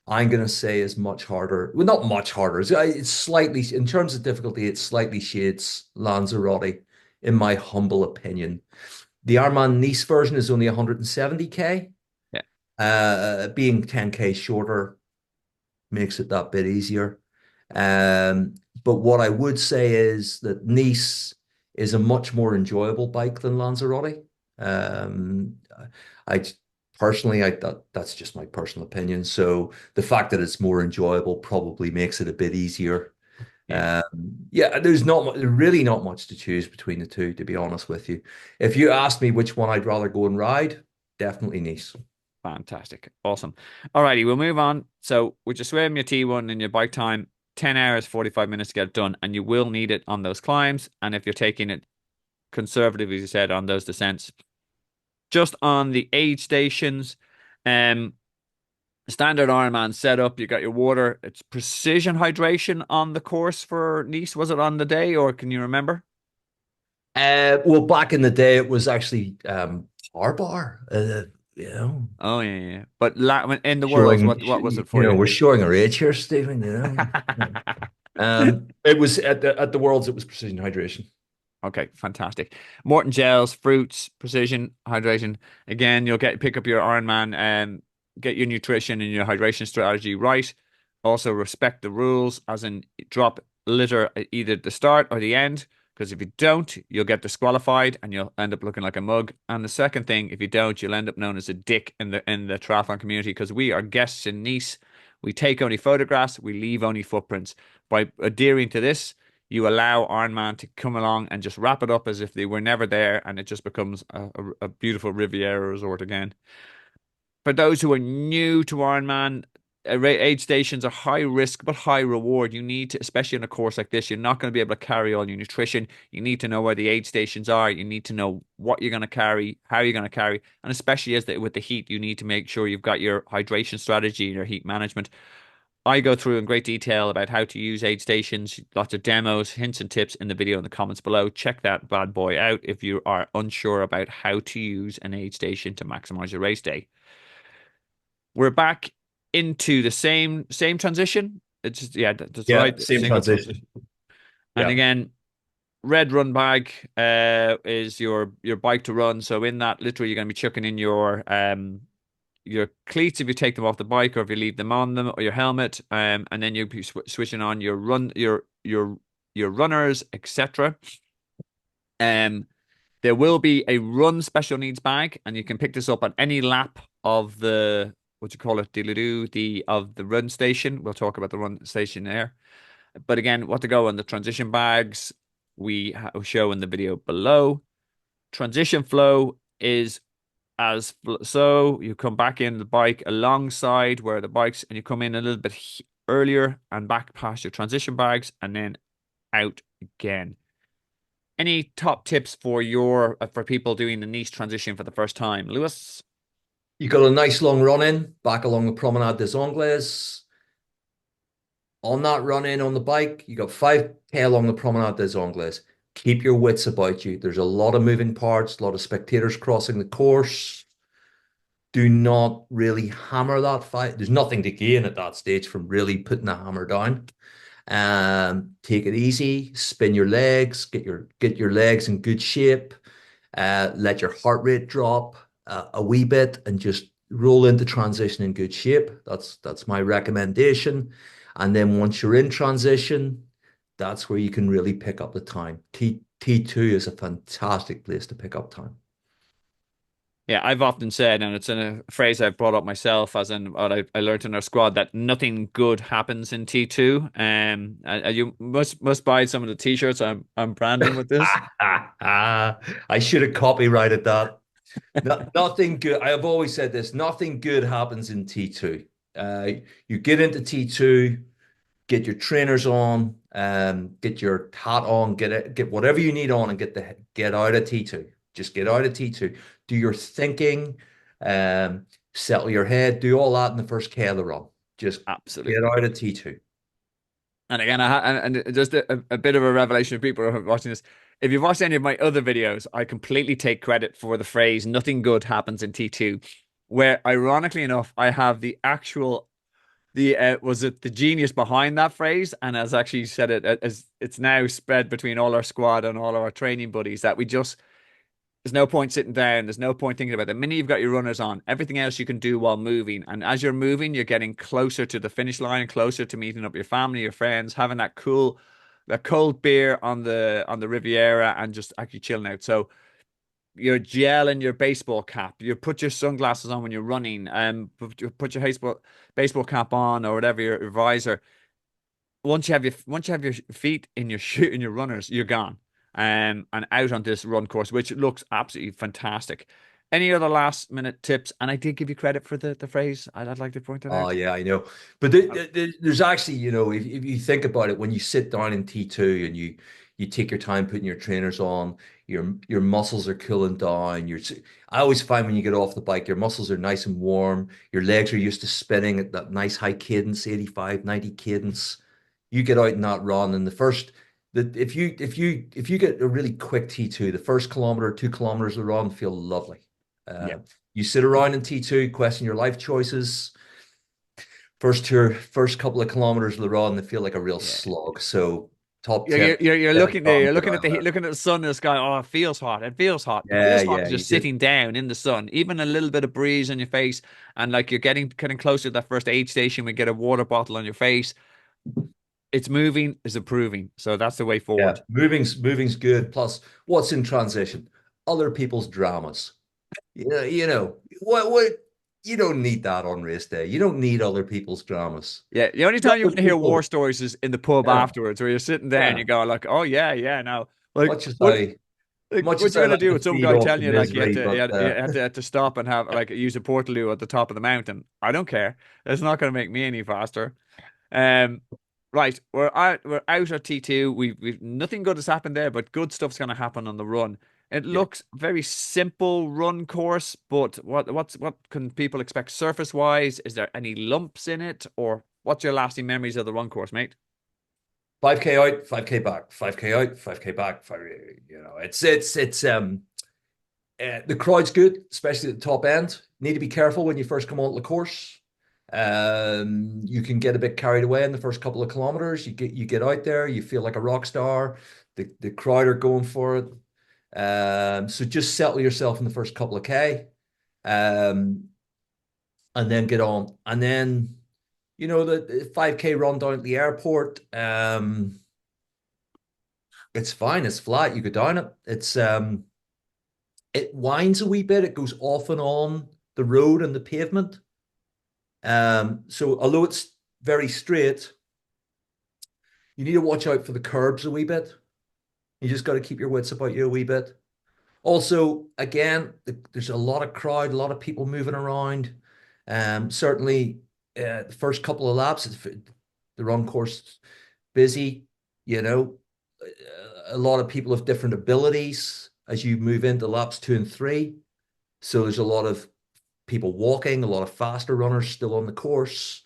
I'm going to say is much harder. Well, not much harder. It's slightly, in terms of difficulty, it slightly shades Lanzarote, in my humble opinion. The Ironman Nice version is only 170K. Yeah. Being 10K shorter makes it that bit easier. Um, but what I would say is that Nice is a much more enjoyable bike than Lanzarote. Um, I personally, that's just my personal opinion. So the fact that it's more enjoyable probably makes it a bit easier. Yeah, Yeah, there's really not much to choose between the two, to be honest with you. If you ask me which one I'd rather go and ride, definitely Nice. fantastic. Awesome. Alrighty, we'll move on. So with your swim, your T1 and your bike time, 10 hours, 45 minutes to get it done, and you will need it on those climbs. And if you're taking it conservative, as you said, on those descents, just on the aid stations, um, standard Ironman setup, you got your water. It's precision hydration on the course for Nice. Was it on the day, or can you remember? Well, back in the day, it was actually Power Bar, you know, Oh yeah, yeah. But in the worlds, showing, what was it for you? we're showing our age here, Stephen, you know. It was at the Worlds, it was precision hydration. Okay, fantastic. Morton gels, fruits, precision hydration. Again, you'll get pick up your Ironman and get your nutrition and your hydration strategy right. Also, respect the rules, as in drop litter at either the start or the end. Because if you don't, you'll get disqualified and you'll end up looking like a mug. And the second thing, if you don't, you'll end up known as a dick in the triathlon community because we are guests in Nice. We take only photographs, we leave only footprints. By adhering to this, you allow Iron Man to come along and just wrap it up as if they were never there, and it just becomes a beautiful Riviera resort again. For those who are new to Iron Man, aid stations are high risk but high reward. You need to, especially on a course like this, you're not going to be able to carry all your nutrition. You need to know where the aid stations are. You need to know what you're going to carry, how you're going to carry, and especially with the heat, you need to make sure you've got your hydration strategy and your heat management. I go through in great detail about how to use aid stations, lots of demos, hints and tips in the video in the comments below. Check that bad boy out if you are unsure about how to use an aid station to maximize your race day. We're back into the same transition. It's just, yeah, that's Yeah, right. same Single transition. transition. And Yeah. again, red run bag is your bike to run. So in that, literally, you're going to be chucking in your cleats if you take them off the bike or if you leave them on them or your helmet, and then you'll be switching on your runners, etc. Um, there will be a run special needs bag, and you can pick this up on any lap of the what you call it, the of the run station. We'll talk about the run station there. But again, what to go on the transition bags we show in the video below. Transition flow is so you come back in the bike alongside where the bikes and you come in a little bit earlier and back past your transition bags and then out again. Any top tips for for people doing the niche transition for the first time, Lewis? You got a nice long run in back along the Promenade des Anglais. On that run in on the bike, you got 5K along the Promenade des Anglais. Keep your wits about you. There's a lot of moving parts, a lot of spectators crossing the course. Do not really hammer that fight. There's nothing to gain at that stage from really putting the hammer down. Take it easy, spin your legs, get your legs in good shape. Let your heart rate drop a wee bit and just roll into transition in good shape. That's my recommendation. And then once you're in transition, that's where you can really pick up the time. T2 is a fantastic place to pick up time. Yeah, I've often said, and it's in a phrase I've brought up myself, as in what I learned in our squad, that nothing good happens in T2. You must buy some of the t-shirts I'm branding with this. I should have copyrighted that. Nothing good. I have always said this. Nothing good happens in T2. Uh, you get into T2, get your trainers on, get your hat on, get whatever you need on, and get out of T2. Just get out of T2. Do your thinking, settle your head, do all that in the first K of the run. Just get Absolutely. out of T2. And again, and just a bit of a revelation for people who are watching this. If you've watched any of my other videos, I completely take credit for the phrase "nothing good happens in T2," where ironically enough, I have the actual the was it the genius behind that phrase, and has actually said it as it's now spread between all our squad and all our training buddies that we just there's no point sitting down. There's no point thinking about it. The minute you've got your runners on, everything else you can do while moving. And as you're moving, you're getting closer to the finish line, closer to meeting up your family, your friends, having that cold beer on the Riviera, and just actually chilling out. So your gel and your baseball cap. You put your sunglasses on when you're running. Put your baseball cap on or whatever your visor. once you have your feet in your shoe in your runners, you're gone. And out on this run course, which looks absolutely fantastic. Any other last minute tips? And I did give you credit for the phrase. I'd like to point that Oh out. yeah, I know. But there's actually, if you think about it, when you sit down in T2 and you take your time putting your trainers on, your muscles are cooling down. I always find when you get off the bike, your muscles are nice and warm. Your legs are used to spinning at that nice high cadence, 85, 90 cadence. You get out in that run, and if you get a really quick T2, the first kilometer, 2 kilometers of the run feel lovely. Yeah. Uh, you sit around in T2, question your life choices. First couple of kilometers of the run, they feel like a real Yeah. slog. So top You're, tip, you're, you're get looking there. calm, You're get looking at around the heat, there. looking at the sun in the sky. Oh, it feels hot. It feels hot. It Yeah, feels hot yeah. just sitting down in the sun. Even a little bit of breeze on your face, and like you're getting closer to that first aid station. We get a water bottle on your face. It's moving is improving. So that's the way Yeah. forward. Moving's good. Plus, what's in transition? Other people's dramas. What you don't need that on race day. You don't need other people's dramas. Yeah, the only The time you want other to hear war people, stories is in the pub yeah, afterwards, where you're sitting there and yeah. you go like, "Oh yeah, yeah." Now, like, Much as what, I like, much what as you I gonna like do to with some feed guy off the telling you like misery, you but had to stop and have like use a portaloo at the top of the mountain? I don't care. It's not gonna make me any faster. Um, right, we're out at T2. We've nothing good has happened there, but good stuff's gonna happen on the run. It yeah. looks very simple run course, but what can people expect surface wise? Is there any lumps in it, or what's your lasting memories of the run course, mate? 5K out, 5K back, 5K out, 5K back. It's the crowd's good, especially at the top end. Need to be careful when you first come onto the course. You can get a bit carried away in the first couple of kilometers. You get out there, you feel like a rock star. The crowd are going for it. So just settle yourself in the first couple of K, um, and then get on. And then the 5K run down at the airport. It's fine. It's flat. You go down it. It winds a wee bit. It goes off and on the road and the pavement. So although it's very straight, you need to watch out for the curbs a wee bit. You just got to keep your wits about you a wee bit. Also, again, there's a lot of crowd, a lot of people moving around. Certainly, the first couple of laps, the run course busy. You know, a lot of people have different abilities as you move into laps 2 and 3. So there's a lot of people walking, a lot of faster runners still on the course.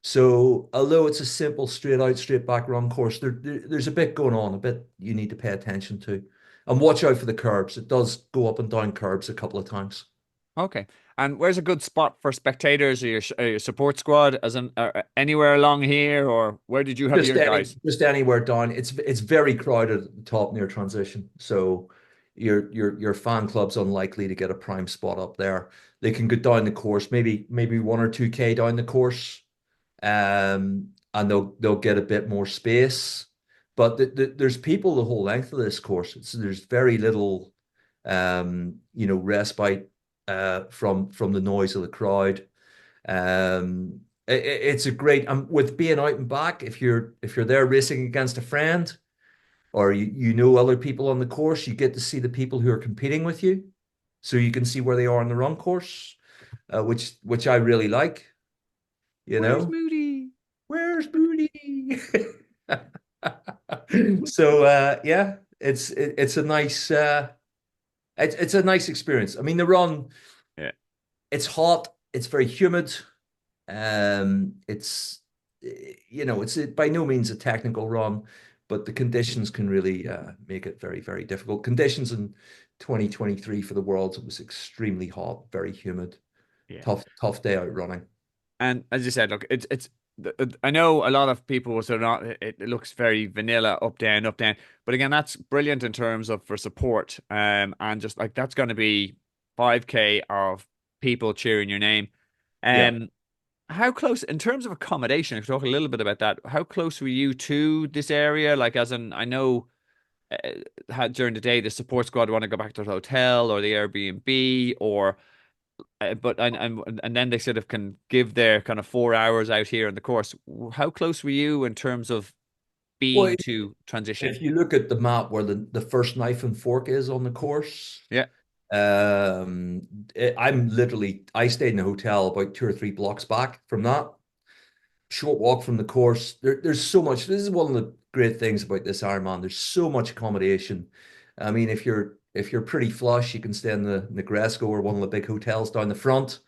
So although it's a simple straight out, straight back run course, there's a bit going on, a bit you need to pay attention to. And watch out for the curbs. It does go up and down curbs a couple of times. Okay. And where's a good spot for spectators or your support squad, as in anywhere along here, or where did you have Just your any guys? just anywhere down. It's very crowded at the top near transition. So your fan club's unlikely to get a prime spot up there. They can go down the course, maybe 1 or 2K down the course, and they'll get a bit more space. But there's people the whole length of this course. There's very little, respite from the noise of the crowd. It's a great with being out and back. If you're there racing against a friend, or you know other people on the course, you get to see the people who are competing with you, so you can see where they are on the run course, which I really like. You Where's know, Moody? where's Moody? So yeah, it's a nice it's a nice experience. I mean, the run, Yeah. it's hot, it's very humid. It's it's by no means a technical run, but the conditions can really make it very, very difficult. Conditions in 2023 for the Worlds, it was extremely hot, very humid, Yeah. tough day out running. And as you said, look, I know a lot of people will sort of not. It looks very vanilla, up down, up down. But again, that's brilliant in terms of for support. And just like that's going to be 5K of people cheering your name. Yeah. Um, how close in terms of accommodation? I could talk a little bit about that. How close were you to this area? Like, as in, I know had during the day the support squad want to go back to the hotel or the Airbnb, or but and then they sort of can give their kind of 4 hours out here in the course. How close were you in terms of Well, being to transition? if you look at the map where the first knife and fork is on the course, Yeah, um, I stayed in a hotel about 2 or 3 blocks back from that. Short walk from the course. There's so much. This is one of the great things about this Ironman. There's so much accommodation. I mean, if you're pretty flush, you can stay in the Negresco or one of the big hotels down the front,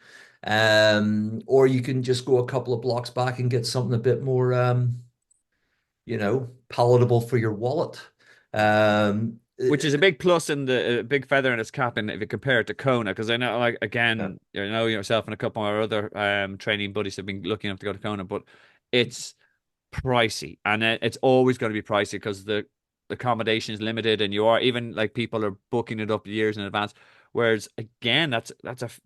or you can just go a couple of blocks back and get something a bit more, palatable for your wallet. which is a big plus in the big feather in its cap, and if you compare it to Kona, because I know, like Yeah, again, you know yourself and a couple of our other training buddies have been lucky enough to go to Kona, but it's pricey, and it's always going to be pricey because the accommodation is limited, and you are even like people are booking it up years in advance. Whereas again, that's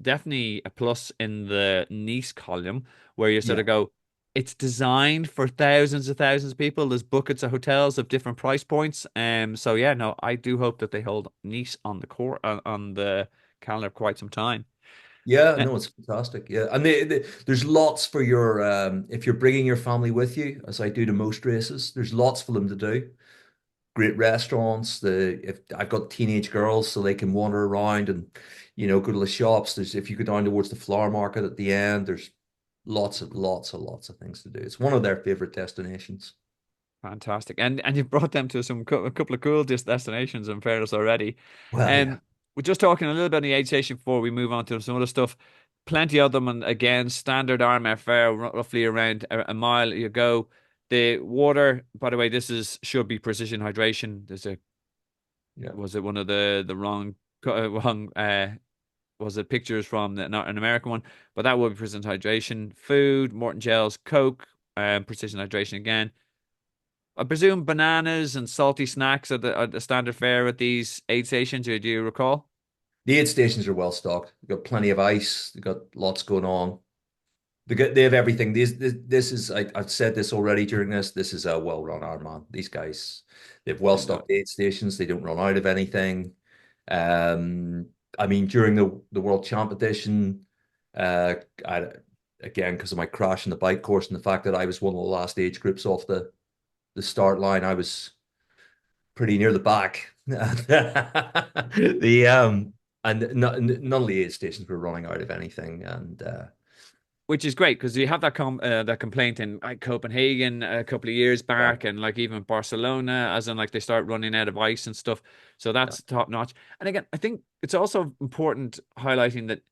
definitely a plus in the Nice column where you sort yeah. of go. It's designed for thousands of people. There's buckets of hotels of different price points. So yeah, no, I do hope that they hold Nice on the court on the calendar quite some time. Yeah, Uh, no, it's fantastic. Yeah, and there's lots for your if you're bringing your family with you, as I do to most races. There's lots for them to do. Great restaurants. If I've got teenage girls, so they can wander around and go to the shops. There's if you go down towards the flower market at the end, there's lots of things to do. It's one of their favorite destinations. Fantastic. And you've brought them to a couple of cool destinations in fairness already. Well, yeah, We're just talking a little bit on the aid station before we move on to some other stuff. Plenty of them, and again, standard RMF fare, roughly around a mile you go. The water, by the way, this is should be precision hydration. yeah. Was it one of the wrong wrong was it pictures from not an American one, but that would be precision hydration. Food, Morton gels, Coke, precision hydration again. I presume bananas and salty snacks are the standard fare at these aid stations, or do you recall? The aid stations are well stocked. They've got plenty of ice. They've got lots going on. They have everything. This is I've said this already during this. This is a well-run Ironman. These guys, they have Yeah, no. well-stocked aid stations. They don't run out of anything. Um, I mean, during the World Champ edition, I again because of my crash in the bike course and the fact that I was one of the last age groups off the start line, I was pretty near the back. The and none of the aid stations were running out of anything, and Which is great because you have that complaint in like Copenhagen a couple of years yeah, back, and like even Barcelona, as in like they start running out of ice and stuff. So yeah, that's top notch. And again, I think it's also important highlighting that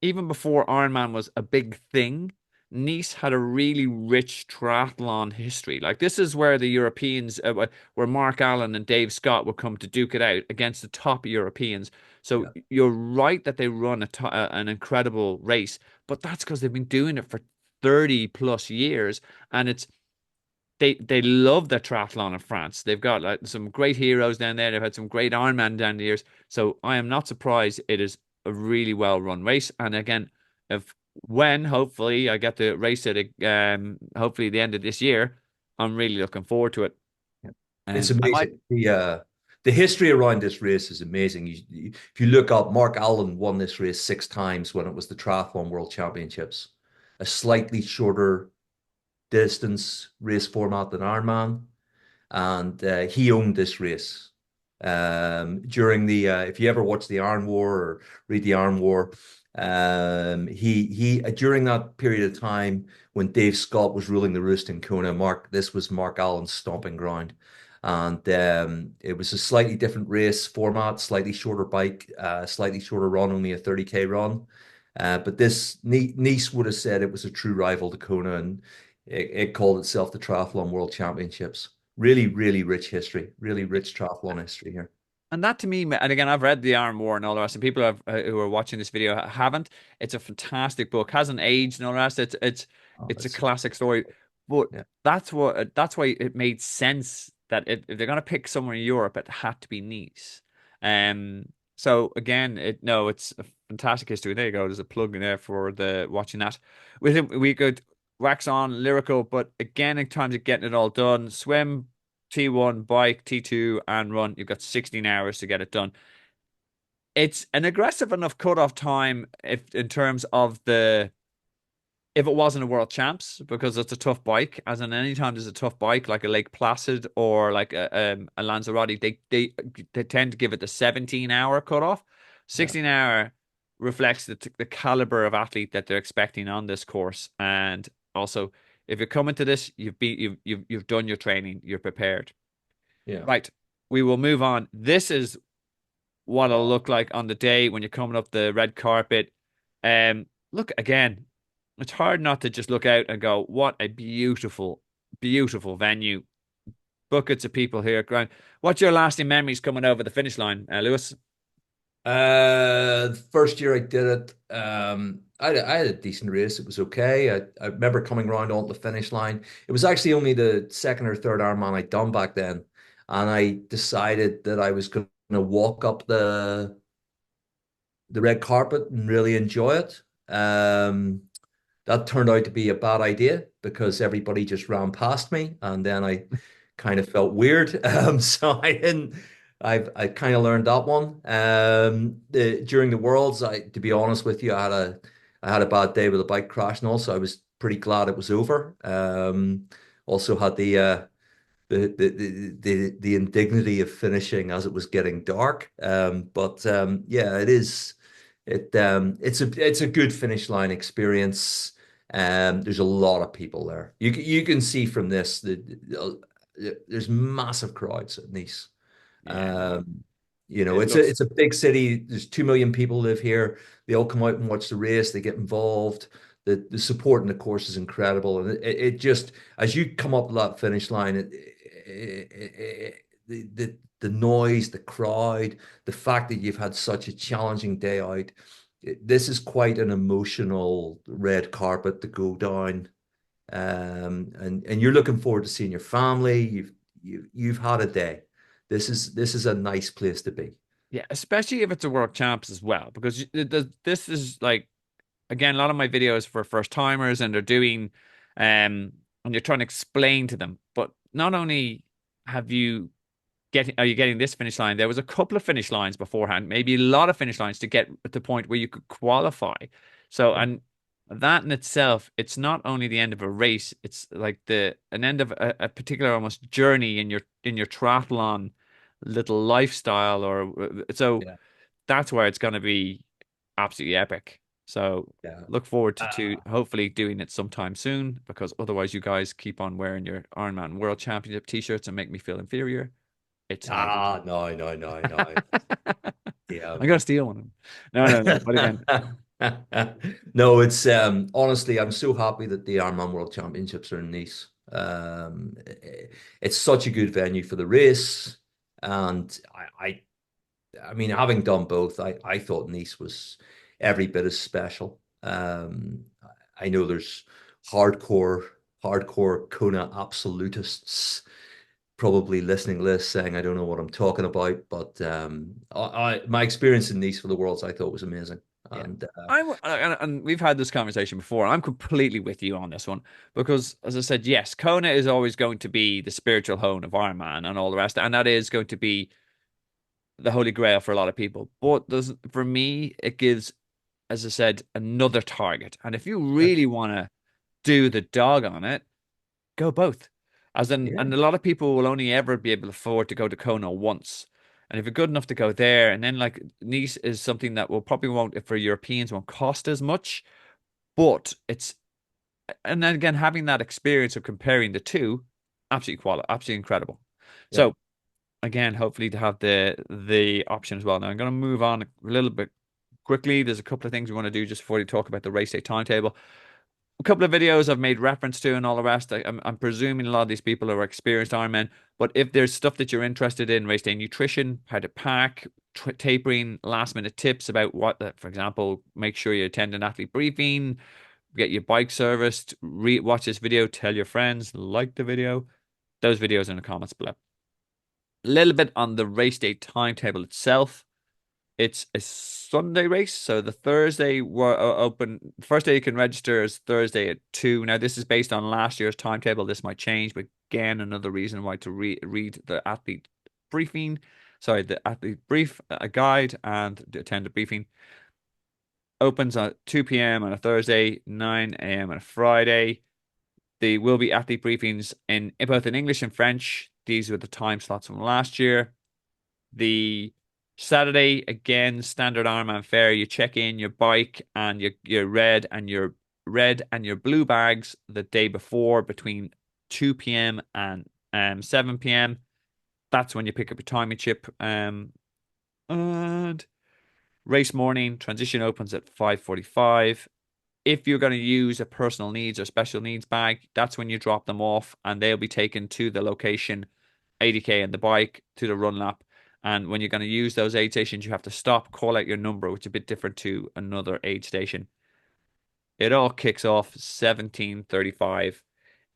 even before Ironman was a big thing, Nice had a really rich triathlon history. Like this is where the Europeans, where Mark Allen and Dave Scott would come to duke it out against the top Europeans. So yeah. you're right that they run an incredible race, but that's because they've been doing it for 30 plus years, and they love the triathlon in France. They've got like some great heroes down there. They've had some great Ironman down the years. So I am not surprised it is a really well run race. And again, if when hopefully I get to race it, hopefully the end of this year, I'm really looking forward to it. Yeah. It's I might. amazing. The history around this race is amazing. If you look up, Mark Allen won this race 6 times when it was the Triathlon World Championships, a slightly shorter distance race format than Ironman, and he owned this race. During if you ever watch the Iron War or read the Iron War, he during that period of time when Dave Scott was ruling the roost in Kona, this was Mark Allen's stomping ground, and it was a slightly different race format, slightly shorter bike, slightly shorter run, only a 30K run. But this Nice would have said it was a true rival to Kona, and it called itself the Triathlon World Championships. Really, really rich history, really rich triathlon history here. And that to me, and again, I've read The Iron War and all the rest, and people who are watching this video haven't. It's a fantastic book, hasn't aged and all the rest. Oh, It's a it's classic story, but yeah, that's why it made sense that if they're gonna pick somewhere in Europe, it had to be Nice. Um, so again, it's a fantastic history. There you go. There's a plug in there for the watching that. We could wax on lyrical, but again, in terms of getting it all done, swim. T1, bike, T2, and run. You've got 16 hours to get it done. it's an aggressive enough cutoff time if in terms of the if it wasn't a world champs because it's a tough bike. As in any time there's a tough bike like a Lake Placid or like a Lanzarote, they tend to give it the 17-hour cutoff. Yeah, 16-hour reflects the caliber of athlete that they're expecting on this course, and also if you're coming to this, you've done your training, you're prepared. yeah. Right, we will move on. This is what it'll Oh, look like on the day when you're coming up the red carpet. Look again, it's hard not to just look out and go, "What a beautiful, beautiful venue! Buckets of people here." Grant, what's your lasting memories coming over the finish line, Lewis? the first year I did it, I had a decent race. It was okay. I remember coming around onto the finish line. It was actually only the second or third Ironman I'd done back then, and I decided that I was going to walk up the red carpet and really enjoy it. That turned out to be a bad idea because everybody just ran past me, and then I kind of felt weird. So I didn't. I kind of learned that one. During the Worlds, to be honest with you, I had a bad day with a bike crash, and also I was pretty glad it was over. Also had the indignity of finishing as it was getting dark. But yeah, it's a good finish line experience. There's a lot of people there. You can see from this that there's massive crowds at Nice. Yeah, no, Um, you know, it looks. it's a big city. There's 2 million people live here. They all come out and watch the race. They get involved. The support in the course is incredible, and it just as you come up to that finish line, the noise, the crowd, the fact that you've had such a challenging day out, this is quite an emotional red carpet to go down. And you're looking forward to seeing your family. You've had a day. This is a nice place to be. Yeah, especially if it's a world champs as well, because this is like again, a lot of my videos for first timers, and they're doing, and you're trying to explain to them. But not only have you are you getting this finish line? There was a couple of finish lines beforehand, maybe a lot of finish lines to get at the point where you could qualify. So, Yeah, and that in itself, it's not only the end of a race; it's like the an end of a particular almost journey in your triathlon little lifestyle. Or so yeah, that's where it's going to be absolutely epic. So yeah. look forward to Uh, hopefully doing it sometime soon, because otherwise you guys keep on wearing your Ironman World Championship t-shirts and make me feel inferior. It's hard to do. no, no, no, no. Yeah. I'm gonna steal one of them. No, no, no. But again, No, it's honestly, I'm so happy that the Ironman World Championships are in Nice. It's such a good venue for the race, and I mean, having done both, I thought Nice was every bit as special. I know there's hardcore, hardcore Kona absolutists probably listening to this saying I don't know what I'm talking about, but my experience in Nice for the Worlds I thought was amazing. yeah. And And we've had this conversation before. I'm completely with you on this one because, as I said, yes, Kona is always going to be the spiritual home of Ironman and all the rest, and that is going to be the holy grail for a lot of people. But for me, it gives, as I said, another target. And if you really want to do the dog on it, go both. As in, yeah, and a lot of people will only ever be able to afford to go to Kona once. And if you're good enough to go there, and then like Nice is something that will probably won't, if for Europeans, won't cost as much, but it's, and then again, having that experience of comparing the two, absolutely quality, absolutely incredible. yeah. So again, hopefully to have the option as well. Now I'm going to move on a little bit quickly. There's a couple of things we want to do just before we talk about the race day timetable. A couple of videos I've made reference to and all the rest. I'm presuming a lot of these people are experienced Ironmen, but if there's stuff that you're interested in, race day nutrition, how to pack, tapering, last minute tips about what, for example, make sure you attend an athlete briefing, get your bike serviced, watch this video, tell your friends, like the video. Those videos in the comments below. A little bit on the race day timetable itself. It's a Sunday race, so the Thursday were open. First day you can register is Thursday at 2. Now this is based on last year's timetable. This might change, but again, another reason why to read the athlete briefing. sorry, the athlete brief, a guide, and attend a briefing. Opens at 2 p.m. on a Thursday, 9 a.m. on a Friday. There will be athlete briefings in both in English and French. These were the time slots from last year. The Saturday, again, standard Ironman fare. You check in your bike and your blue bags the day before between 2 p.m. and 7 p.m. That's when you pick up your timing chip. And race morning, transition opens at 5:45. If you're going to use a personal needs or special needs bag, that's when you drop them off and they'll be taken to the location, 80k and the bike to the run lap. And when you're going to use those aid stations, you have to stop, call out your number, which is a bit different to another aid station. It all kicks off 17:35.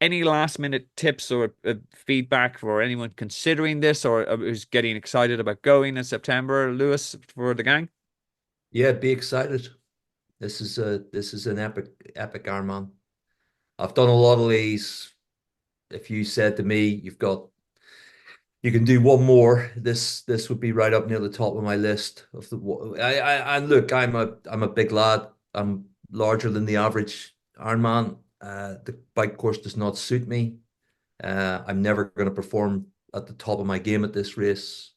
Any last minute tips or feedback for anyone considering this or who's getting excited about going in September, Lewis, for the gang? Yeah, be excited. This is an epic Ironman. I've done a lot of these. If you said to me, you can do one more, this would be right up near the top of my list of the. And look, I'm a big lad. I'm larger than the average Ironman. The bike course does not suit me. I'm never going to perform at the top of my game at this race,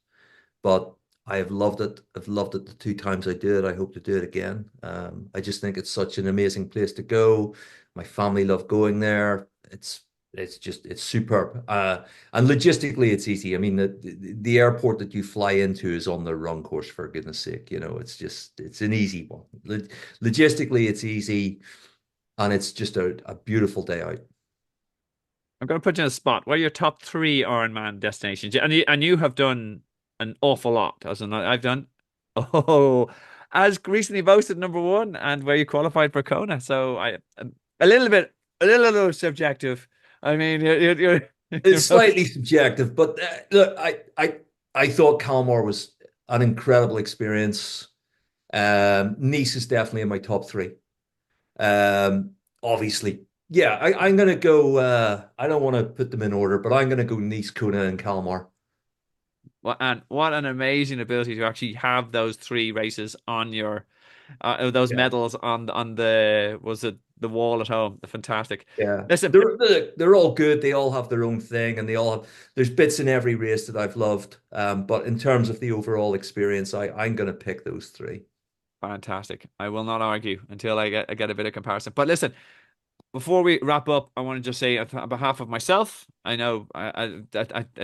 but I have loved it. I've loved it the two times I did. I hope to do it again. I just think it's such an amazing place to go. My family love going there. It's superb. And logistically, it's easy. I mean, the airport that you fly into is on the run course, for goodness sake. You know, it's an easy one. Logistically, it's easy, and it's just a beautiful day out. I'm going to put you in a spot. What are your top three Ironman destinations? And you have done an awful lot, as in I've done. Oh, as recently boasted number one, and where you qualified for Kona. So a little bit, a little subjective. I mean, It's slightly subjective, but look, I thought Kalmar was an incredible experience. Nice is definitely in my top three. Obviously, yeah, I'm gonna go. I don't want to put them in order, but I'm gonna go Nice, Kona, and Kalmar. what an amazing ability to actually have those three races on your those Yeah, medals on the was it the wall at home. Fantastic. yeah. Listen, They're all good. They all have their own thing, and they all have. There's bits in every race that I've loved. But in terms of the overall experience, I'm gonna pick those three. fantastic. I will not argue until I get a bit of comparison. But listen, before we wrap up, I want to just say on behalf of myself, I know I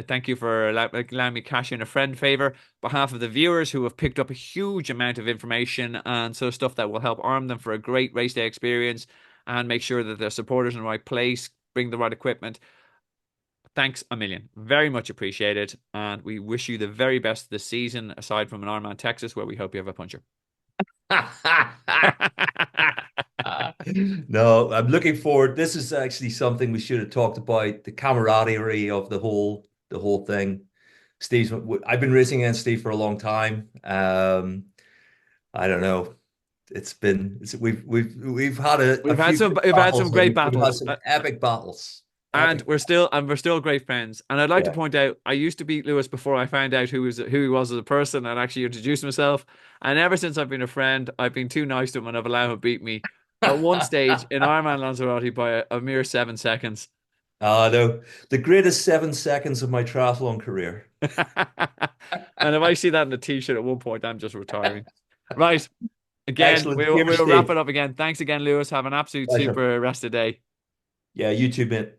thank you for allowing me cash in a friend favor. Behalf of the viewers who have picked up a huge amount of information and sort of stuff that will help arm them for a great race day experience and make sure that their supporters in the right place, bring the right equipment. Thanks a million. Very much appreciated. And we wish you the very best this season, aside from an Ironman Texas, where we hope you have a puncher. No, I'm looking forward. This is actually something we should have talked about, the camaraderie of the whole thing. I've been racing against Steve for a long time. I don't know. We've had a few good We've had some battles great and we've had battles. some epic battles. And Epic. we're still great friends. And I'd like to Yeah. point out, I used to beat Lewis before I found out who he was as a person and actually introduced myself. And ever since I've been a friend, I've been too nice to him and I've allowed him to beat me at one stage in Ironman Lanzarote by a mere 7 seconds. No, the greatest 7 seconds of my triathlon career. And if I see that in the t-shirt at one point, I'm just retiring. Right. Again, Excellent. Cheers, we'll wrap Steve. it up again. Thanks again, Lewis. Have an absolute Pleasure. super rest of the day. Yeah, you too, mate.